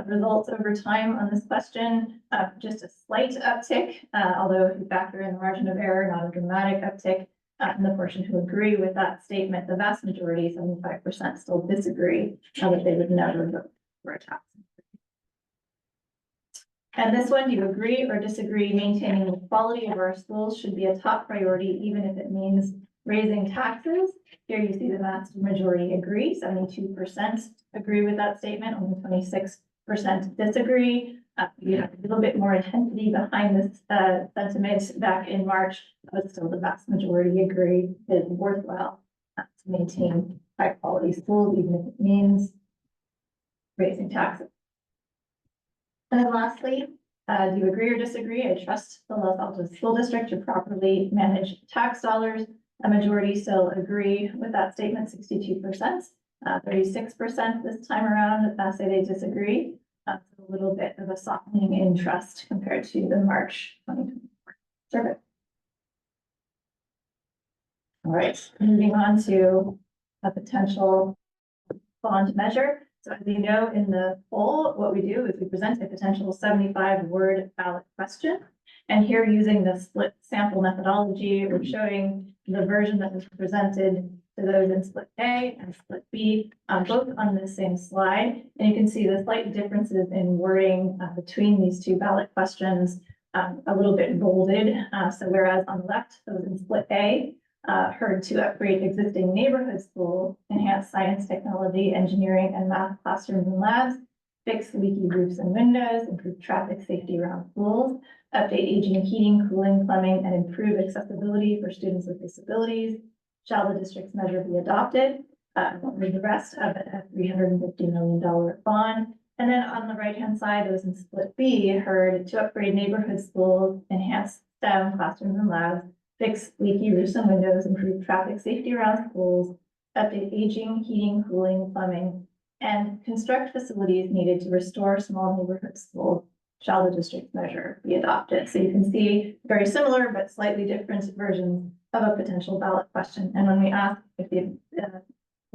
results over time on this question. Just a slight uptick, although if you factor in the margin of error, not a dramatic uptick. And the portion who agree with that statement, the vast majority, 75%, still disagree that they would never vote for a tax. And this one, do you agree or disagree maintaining the quality of our schools should be a top priority, even if it means raising taxes? Here you see the vast majority agree, 72% agree with that statement, only 26% disagree. You have a little bit more intensity behind this sentiment back in March, but still the vast majority agree that it's worthwhile to maintain high quality schools, even if it means raising taxes. And then lastly, do you agree or disagree? I trust the Los Altos School District to properly manage tax dollars. A majority still agree with that statement, 62%. 36% this time around say they disagree. So a little bit of a softening in trust compared to the March 2024 survey. All right, moving on to a potential bond measure. So as you know, in the poll, what we do is we present a potential 75-word ballot question. And here, using the split sample methodology, we're showing the version that was presented to those in split A and split B, both on the same slide. And you can see the slight differences in wording between these two ballot questions, a little bit bolded. So whereas on the left, those in split A heard to upgrade existing neighborhood school, enhance science, technology, engineering, and math classrooms and labs, fix leaky roofs and windows, improve traffic safety around schools, update aging heating, cooling, plumbing, and improve accessibility for students with disabilities. Shall the district's measure be adopted? With the rest of it, a $350 million bond. And then on the right-hand side, those in split B heard to upgrade neighborhood schools, enhance STEM classrooms and labs, fix leaky roofs and windows, improve traffic safety around schools, update aging, heating, cooling, plumbing, and construct facilities needed to restore small neighborhood schools. Shall the district measure be adopted? So you can see very similar but slightly different versions of a potential ballot question. And when we ask if the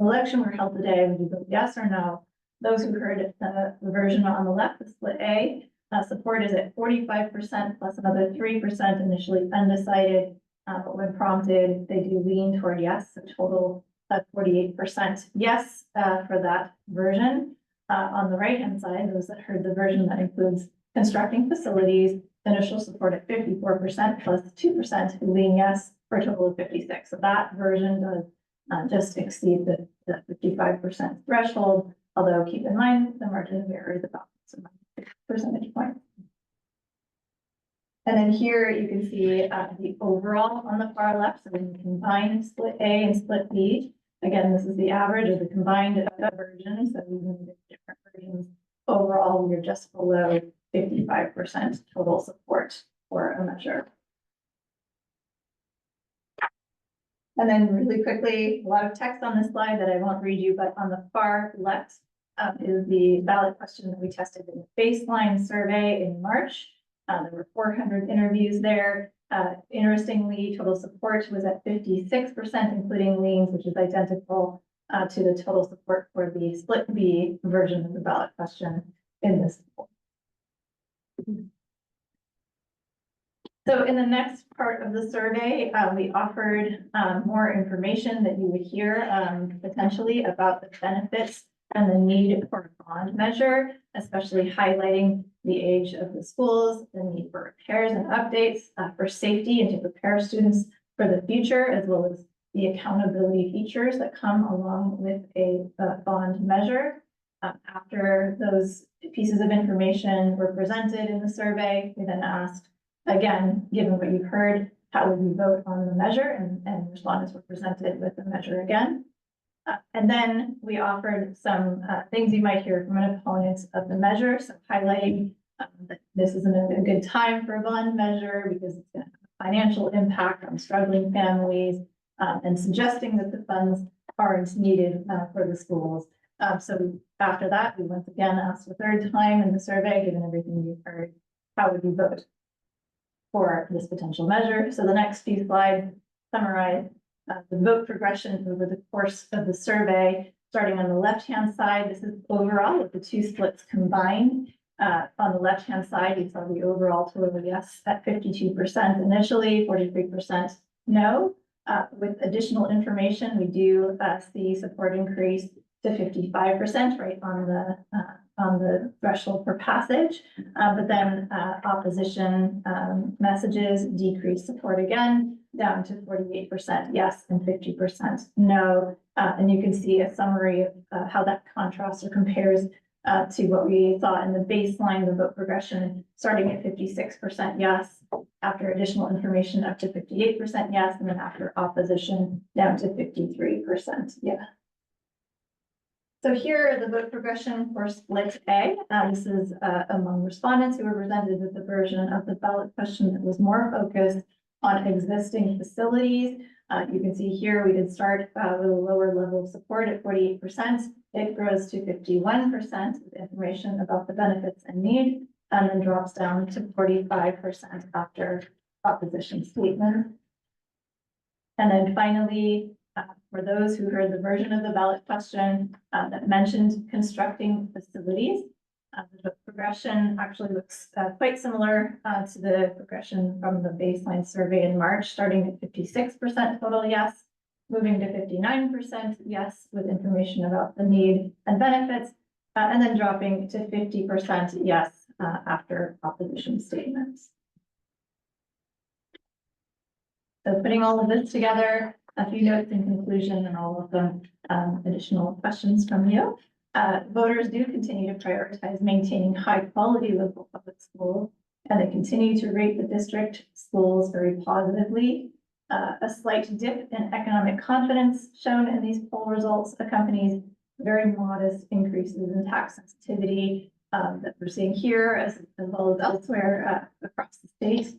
election were held today, would you vote yes or no? Those who heard the version on the left, the split A, support is at 45% plus another 3% initially undecided. But when prompted, they do lean toward yes, a total of 48% yes for that version. On the right-hand side, those that heard the version that includes constructing facilities, initial support at 54% plus 2% who lean yes for a total of 56. So that version does just exceed the 55% threshold, although keep in mind the margin of error is about 6 percentage points. And then here you can see the overall on the far left. So when you combine split A and split B, again, this is the average of the combined versions. So even the different versions, overall, we're just below 55% total support for a measure. And then really quickly, a lot of text on this slide that I won't read you, but on the far left is the ballot question that we tested in the baseline survey in March. There were 400 interviews there. Interestingly, total support was at 56%, including leans, which is identical to the total support for the split B version of the ballot question in this poll. So in the next part of the survey, we offered more information that you would hear potentially about the benefits and the need for a bond measure, especially highlighting the age of the schools, the need for repairs and updates for safety and to prepare students for the future, as well as the accountability features that come along with a bond measure. After those pieces of information were presented in the survey, we then asked, again, given what you've heard, how would you vote on the measure? And respondents were presented with the measure again. And then we offered some things you might hear from an opponent of the measure. So highlighting that this isn't a good time for a bond measure because it's going to have a financial impact on struggling families, and suggesting that the funds aren't needed for the schools. So after that, we once again asked a third time in the survey, given everything you've heard, how would you vote for this potential measure? So the next few slides summarize the vote progression over the course of the survey. Starting on the left-hand side, this is overall with the two splits combined. On the left-hand side, you saw the overall total yes at 52% initially, 43% no. With additional information, we do see support increase to 55% right on the threshold for passage. But then opposition messages decrease support again, down to 48% yes and 50% no. And you can see a summary of how that contrasts or compares to what we saw in the baseline, the vote progression, starting at 56% yes, after additional information up to 58% yes, and then after opposition down to 53% yes. So here are the vote progression for split A. This is among respondents who were presented with the version of the ballot question that was more focused on existing facilities. You can see here, we did start with a lower level of support at 48%. It grows to 51% with information about the benefits and need, and then drops down to 45% after opposition statement. And then finally, for those who heard the version of the ballot question that mentioned constructing facilities, the progression actually looks quite similar to the progression from the baseline survey in March, starting at 56% total yes, moving to 59% yes with information about the need and benefits, and then dropping to 50% yes after opposition statements. So putting all of this together, a few notes in conclusion and all of the additional questions from you. Voters do continue to prioritize maintaining high quality local public schools, and they continue to rate the district schools very positively. A slight dip in economic confidence shown in these poll results accompanies very modest increases in tax sensitivity that we're seeing here as well as elsewhere across the state.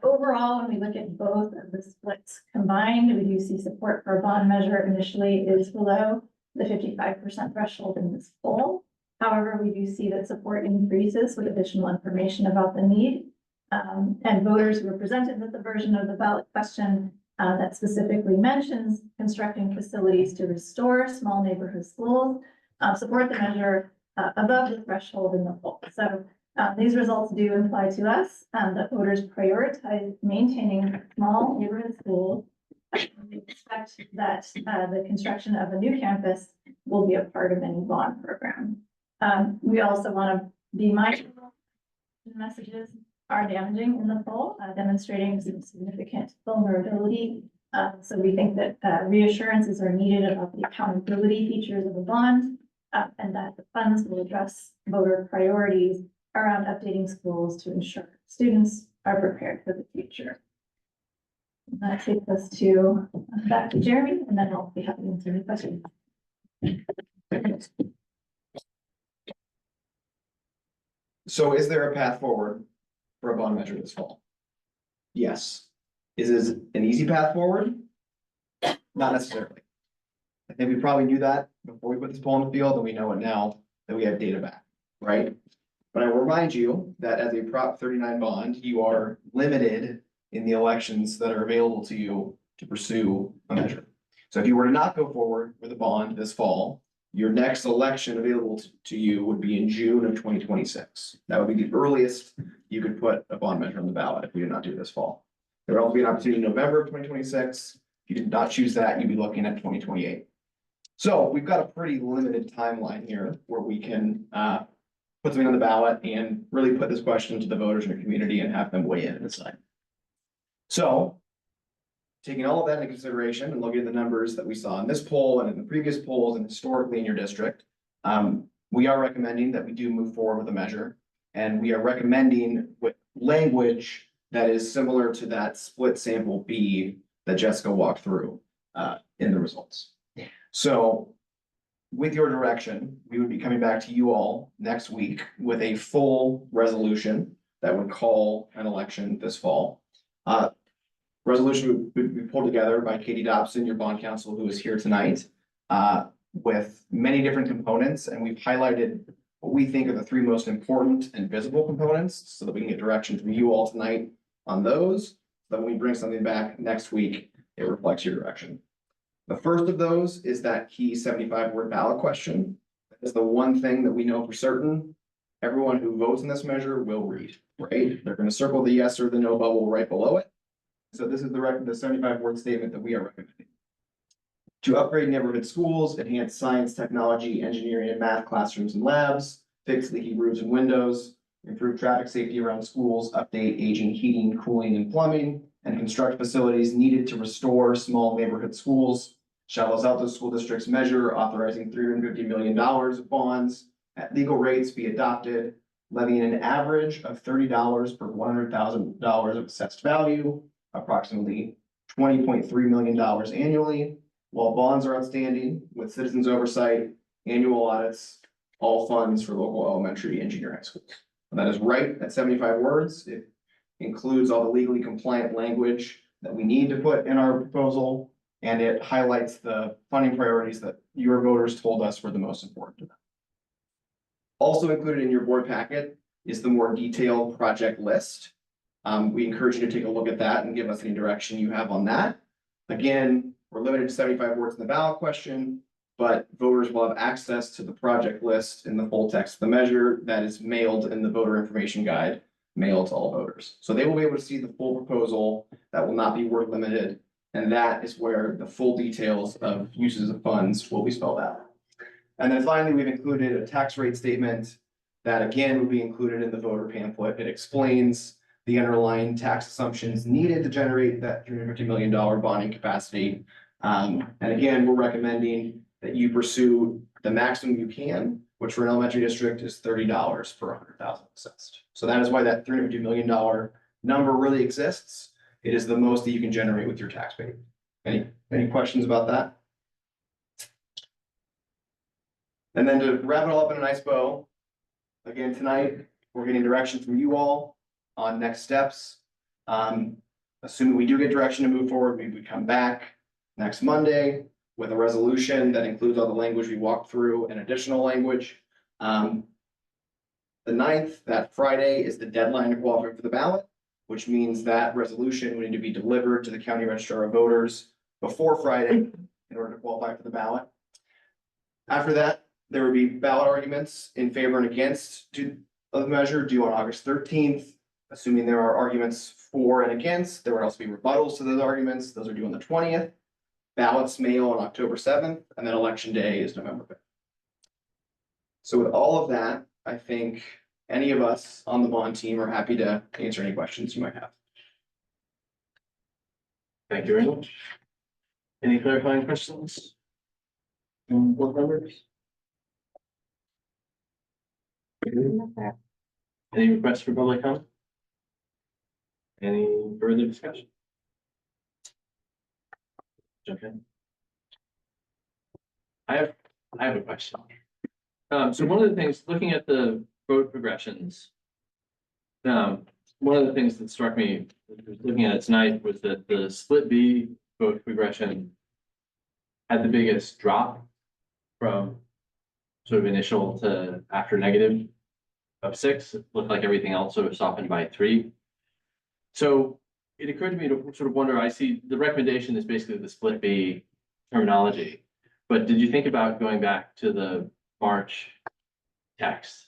Overall, when we look at both of the splits combined, we do see support for a bond measure initially is below the 55% threshold in this poll. However, we do see that support increases with additional information about the need. And voters who were presented with the version of the ballot question that specifically mentions constructing facilities to restore small neighborhood schools support the measure above the threshold in the poll. So these results do imply to us that voters prioritize maintaining small neighborhood schools. We expect that the construction of a new campus will be a part of any bond program. We also want to be mindful the messages are damaging in the poll, demonstrating some significant vulnerability. So we think that reassurances are needed about the accountability features of a bond and that the funds will address voter priorities around updating schools to ensure students are prepared for the future. That takes us to back to Jeremy, and then I'll be happy to answer any questions. So is there a path forward for a bond measure this fall? Yes. Is this an easy path forward? Not necessarily. I think we probably knew that before we put this poll in the field, and we know it now that we have data back, right? But I will remind you that as a Prop 39 bond, you are limited in the elections that are available to you to pursue a measure. So if you were to not go forward with a bond this fall, your next election available to you would be in June of 2026. That would be the earliest you could put a bond measure on the ballot if we did not do it this fall. There will also be an opportunity in November of 2026. If you did not choose that, you'd be looking at 2028. So we've got a pretty limited timeline here where we can put something on the ballot and really put this question to the voters in the community and have them weigh in and decide. So taking all of that into consideration and looking at the numbers that we saw in this poll and in the previous polls and historically in your district, we are recommending that we do move forward with a measure. And we are recommending with language that is similar to that split sample B that Jessica walked through in the results. So with your direction, we would be coming back to you all next week with a full resolution that would call an election this fall. Resolution would be pulled together by Katie Dobson, your bond counsel, who is here tonight, with many different components. And we've highlighted what we think are the three most important and visible components so that we can get direction from you all tonight on those. So that when we bring something back next week, it reflects your direction. The first of those is that key 75-word ballot question. That is the one thing that we know for certain everyone who votes in this measure will read, right? They're going to circle the yes or the no bubble right below it. So this is the 75-word statement that we are recommending. To upgrade neighborhood schools, enhance science, technology, engineering, and math classrooms and labs, fix leaky roofs and windows, improve traffic safety around schools, update aging heating, cooling, and plumbing, and construct facilities needed to restore small neighborhood schools. Shall those Alto school districts measure authorizing $350 million of bonds at legal rates be adopted, levying an average of $30 per $100,000 of assessed value, approximately $20.3 million annually, while bonds are outstanding with citizens oversight, annual audits, all funds for local elementary and junior high schools. And that is right at 75 words. It includes all the legally compliant language that we need to put in our proposal. And it highlights the funding priorities that your voters told us were the most important to them. Also included in your board packet is the more detailed project list. We encourage you to take a look at that and give us any direction you have on that. Again, we're limited to 75 words in the ballot question, but voters will have access to the project list in the full text of the measure that is mailed in the voter information guide, mailed to all voters. So they will be able to see the full proposal that will not be word limited. And that is where the full details of uses of funds will be spelled out. And then finally, we've included a tax rate statement that again will be included in the voter pamphlet. It explains the underlying tax assumptions needed to generate that $350 million bonding capacity. And again, we're recommending that you pursue the maximum you can, which for an elementary district is $30 per 100,000 assessed. So that is why that $350 million number really exists. It is the most that you can generate with your tax base. Any questions about that? And then to wrap it all up in a nice bow, again, tonight, we're getting direction from you all on next steps. Assuming we do get direction to move forward, we would come back next Monday with a resolution that includes all the language we walked through and additional language. The 9th, that Friday, is the deadline to qualify for the ballot, which means that resolution would need to be delivered to the county registrar of voters before Friday in order to qualify for the ballot. After that, there would be ballot arguments in favor and against the measure due on August 13th. Assuming there are arguments for and against, there would also be rebuttals to those arguments. Those are due on the 20th. Ballots mail on October 7th, and then election day is November 5th. So with all of that, I think any of us on the bond team are happy to answer any questions you might have. Thank you very much. Any clarifying questions from board members? Any requests for public comment? Any further discussion? Okay. I have a question. So one of the things, looking at the vote progressions, one of the things that struck me looking at it tonight was that the split B vote progression had the biggest drop from sort of initial to after negative of 6. It looked like everything else sort of softened by 3. So it occurred to me to sort of wonder, I see the recommendation is basically the split B terminology, but did you think about going back to the March text?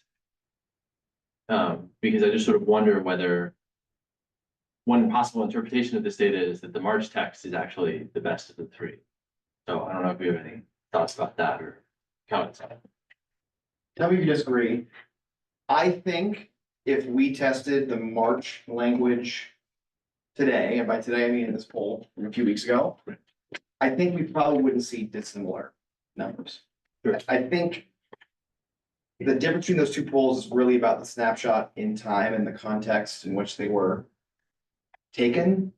Because I just sort of wonder whether one possible interpretation of this data is that the March text is actually the best of the 3. So I don't know if you have any thoughts about that or comments on it. Tell me if you disagree. I think if we tested the March language today, and by today I mean in this poll from a few weeks ago, I think we probably wouldn't see dissimilar numbers. Sure. I think the difference between those two polls is really about the snapshot in time and the context in which they were taken.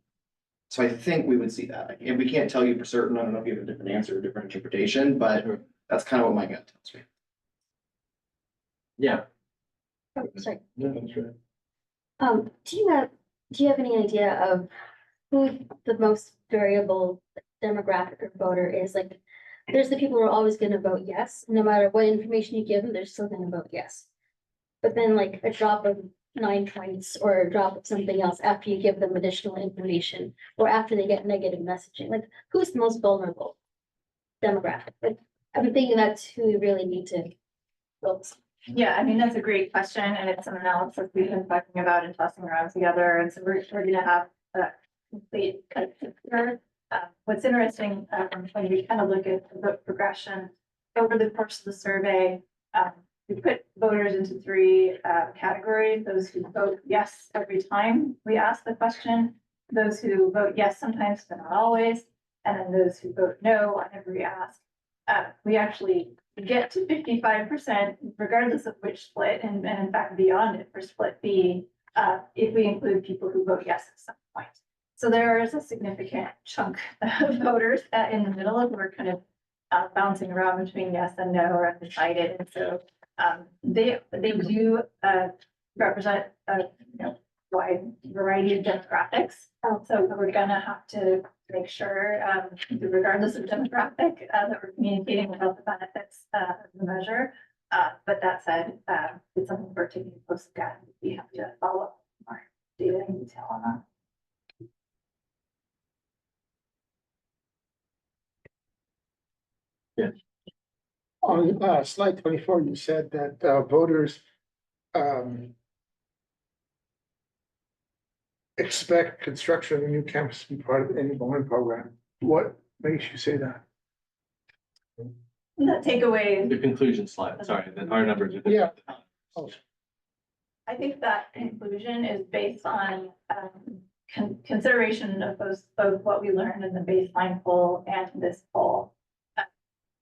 So I think we would see that. And we can't tell you for certain. I don't know if you have a different answer or different interpretation, but that's kind of what my gut tells me. Yeah. Oh, sorry. No, that's right. Do you have any idea of who the most variable demographic or voter is? Like, there's the people who are always gonna vote yes, no matter what information you give them, they're still gonna vote yes. But then like a drop of 9 points or a drop of something else after you give them additional information, or after they get negative messaging, like who's the most vulnerable demographic? Like, I'm thinking that's who we really need to focus on. Yeah, I mean, that's a great question, and it's an analysis we've been talking about and tossing around together, and so we're gonna have a complete kind of picture. What's interesting, when we kind of look at the vote progression over the course of the survey, we put voters into 3 categories: those who vote yes every time we ask the question, those who vote yes sometimes but not always, and then those who vote no whenever we ask. We actually get to 55% regardless of which split, and in fact beyond it for split B, if we include people who vote yes at some point. So there is a significant chunk of voters in the middle who are kind of bouncing around between yes and no or undecided, and so they do represent wide variety of demographics. So we're gonna have to make sure, regardless of demographic, that we're communicating about the benefits of the measure. But that said, it's something we're taking a close look at. We have to follow up more data in detail on that. On slide 24, you said that voters expect construction of a new campus to be part of any bond program. What makes you say that? That takeaway, The conclusion slide, sorry, that our numbers are. Yeah. Oh, I think that conclusion is based on consideration of both what we learned in the baseline poll and this poll.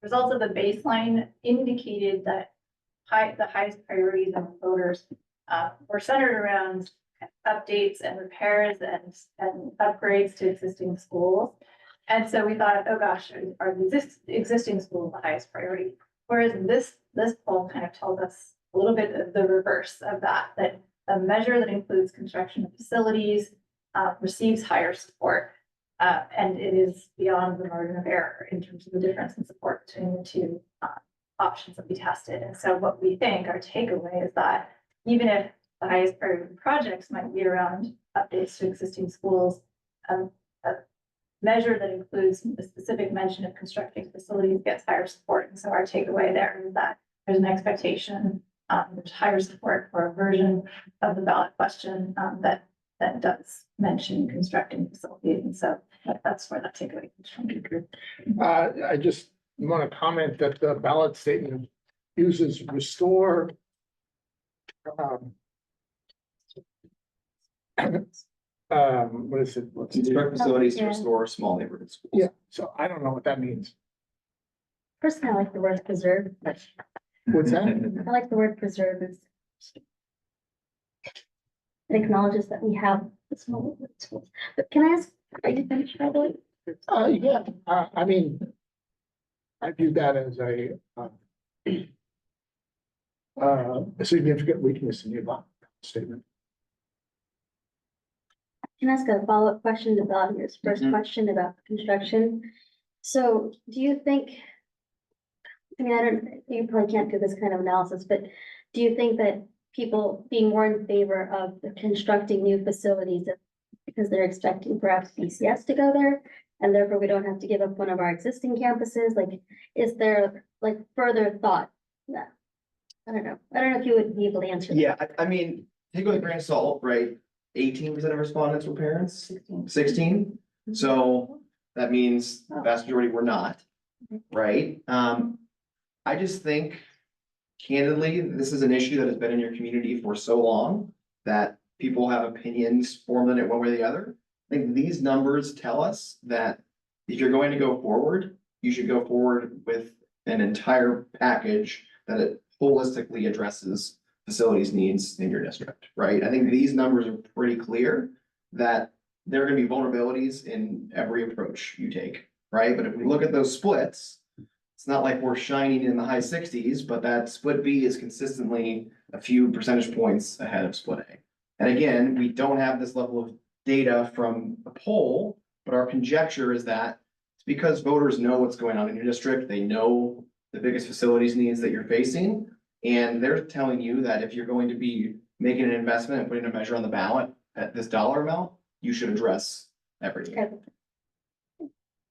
Results of the baseline indicated that the highest priorities of voters were centered around updates and repairs and upgrades to existing schools. And so we thought, oh gosh, are these existing schools the highest priority? Whereas this poll kind of tells us a little bit of the reverse of that a measure that includes construction of facilities receives higher support. And it is beyond the margin of error in terms of the difference in support between the two options that we tested. And so what we think, our takeaway is that even if the highest priority projects might be around updates to existing schools, a measure that includes the specific mention of constructing facilities gets higher support. And so our takeaway there is that there's an expectation, there's higher support for a version of the ballot question that does mention constructing facilities. And so that's where that takeaway comes from. I just want to comment that the ballot statement uses restore. What is it? What's it? Construct facilities to Yeah. restore small neighborhood schools. Yeah, so I don't know what that means. Personally, I like the word preserve, but What's that? I like the word preserve. It acknowledges that we have the small schools. But can I ask, are you finished, by the way? Yeah, I mean, I view that as a significant weakness in your ballot statement. Can I ask a follow-up question to Vladimir's first question about construction? So do you think, I mean, you probably can't do this kind of analysis, but do you think that people being more in favor of constructing new facilities because they're expecting perhaps BCS to go there, and therefore we don't have to give up one of our existing campuses? Like, is there like further thought? that I don't know if you would be able to answer that. Yeah, I mean, take it with a grain of salt, right? 18% of respondents were parents, 16. So that means the vast majority were not, right? I just think candidly, this is an issue that has been in your community for so long that people have opinions formed on it one way or the other. I think these numbers tell us that if you're going to go forward, you should go forward with an entire package that it holistically addresses facilities needs in your district, right? I think these numbers are pretty clear that there are gonna be vulnerabilities in every approach you take, right? But if we look at those splits, it's not like we're shining in the high 60s, but that split B is consistently a few percentage points ahead of split A. And again, we don't have this level of data from a poll, but our conjecture is that it's because voters know what's going on in your district. They know the biggest facilities needs that you're facing. And they're telling you that if you're going to be making an investment and putting a measure on the ballot at this dollar amount, you should address everything.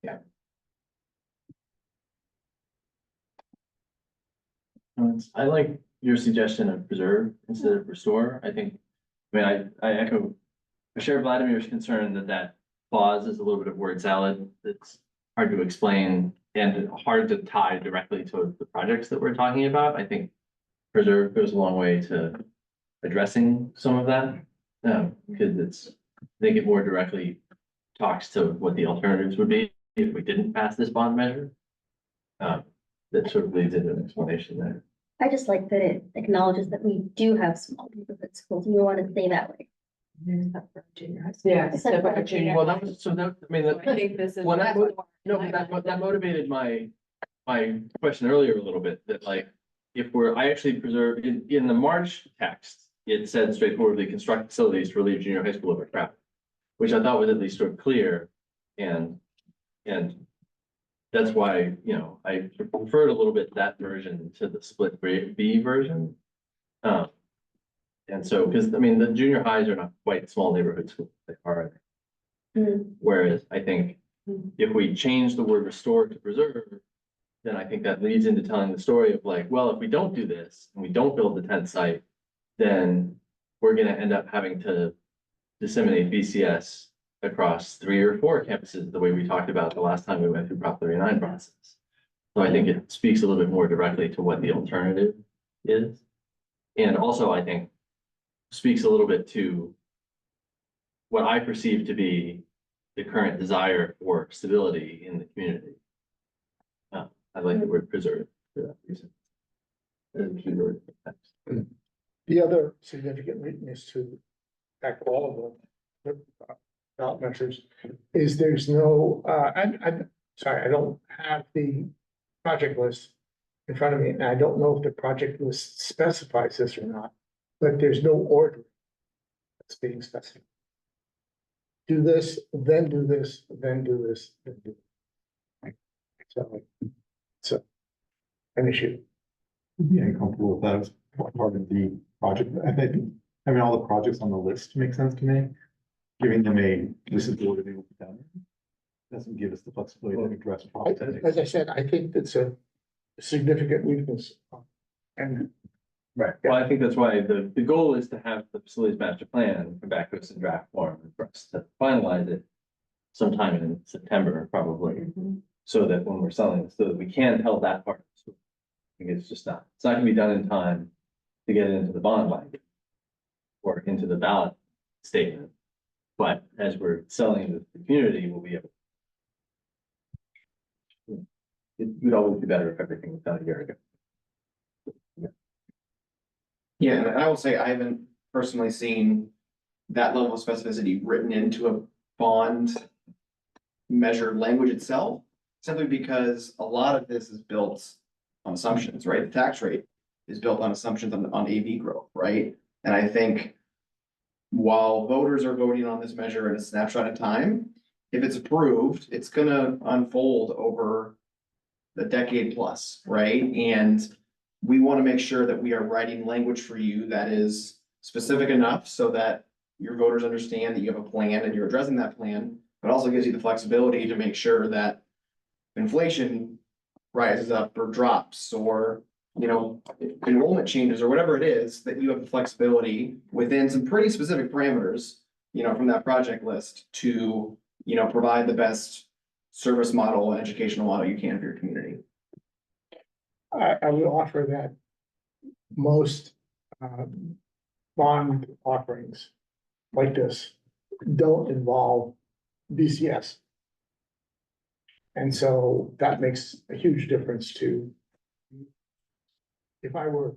Okay. I like your suggestion of preserve instead of restore. I think, I echo, I share Vladimir's concern that clause is a little bit of word salad. It's hard to explain and hard to tie directly to the projects that we're talking about. I think preserve goes a long way to addressing some of that. Because I think it more directly talks to what the alternatives would be if we didn't pass this bond measure. That sort of leads into an explanation there. I just like that it acknowledges that we do have small neighborhood schools. You want to stay that way. Junior high school. Yeah, Except for junior. Well, that was, so that, I mean, I that, think this is. well, that motivated my question earlier a little bit, that like, if I actually preserve, in the March text, it said straightforwardly, construct facilities to relieve junior high school of traffic, which I thought was at least sort of clear and that's why, I preferred a little bit that version to the split B version. And so, because I mean, the junior highs are not quite small neighborhood schools, they are. Whereas I think if we change the word restore to preserve, then I think that leads into telling the story of like, well, if we don't do this and we don't build the 10th site, then we're gonna end up having to disseminate BCS across 3 or 4 campuses, the way we talked about the last time we went through Prop 39 process. So I think it speaks a little bit more directly to what the alternative is. And also, I think, speaks a little bit to what I perceive to be the current desire for stability in the community. I like the word preserve for that reason. And keyword. The other significant weakness to back all of the ballot measures is there's no, I'm sorry, I don't have the project list in front of me, and I don't know if the project list specifies this or not, but there's no order that's being specified. Do this, then do this, then do this, then do this. So, an issue. Be uncomfortable with that as part of the project. I think having all the projects on the list makes sense to me. Giving them this is what they will be done. Doesn't give us the flexibility to address problems. As I said, I think that's a significant weakness. And Right. Well, I think that's why the goal is to have the facilities master plan come back to us in draft form and for us to finalize it sometime in September, probably, so that when we're selling it, so that we can tell that part. I think it's just not, it's not gonna be done in time to get it into the bond market or into the ballot statement. But as we're selling it to the community, we'll be able. It would always be better if everything was done a year ago. Yeah, and I will say I haven't personally seen that level of specificity written into a bond measure language itself, simply because a lot of this is built on assumptions, right? The tax rate is built on assumptions on AV growth, right? And I think while voters are voting on this measure in a snapshot in time, if it's approved, it's gonna unfold over the decade plus, right? And we want to make sure that we are writing language for you that is specific enough so that your voters understand that you have a plan and you're addressing that plan, but also gives you the flexibility to make sure that inflation rises up or drops, or, enrollment changes or whatever it is, that you have the flexibility within some pretty specific parameters, from that project list to, provide the best service model and educational model you can for your community. I would offer that most bond offerings like this don't involve BCS. And so that makes a huge difference to, if I were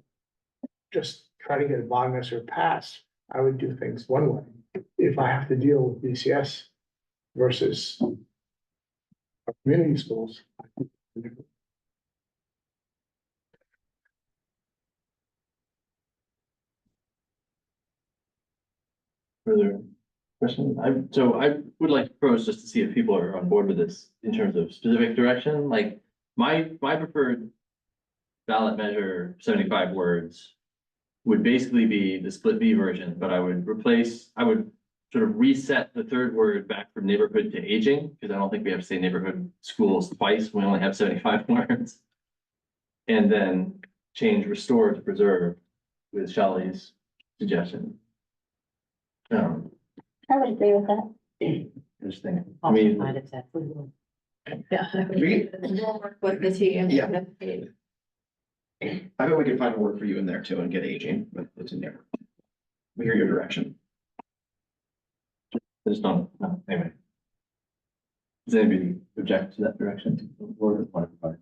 just trying to get a bond measure passed, I would do things one way. If I have to deal with BCS versus community schools. Further questions? I would like to propose just to see if people are on board with this in terms of specific direction, like my preferred ballot measure, 75 words, would basically be the split B version, but I would sort of reset the third word back from neighborhood to aging, because I don't think we have to say neighborhood schools twice, we only have 75 words. And then change restore to preserve with Shelley's suggestion. I would agree with that. Just thinking, I mean, Yeah. We'll work with the team. Yeah. I bet we can find a word for you in there too and get aging, but it's in there. We hear your direction. I just don't, no, anyway. Does anybody object to that direction? Or want to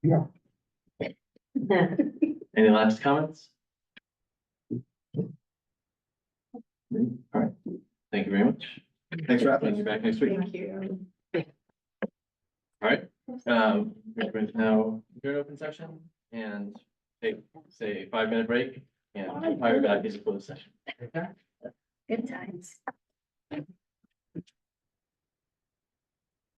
Yeah. Any last comments? All right, thank you very much. Thanks for Thank having you us. back next week. Thank you. All right, we're going to now do an open session and take, say, a 5-minute break. and hire back as a closed session. Good times.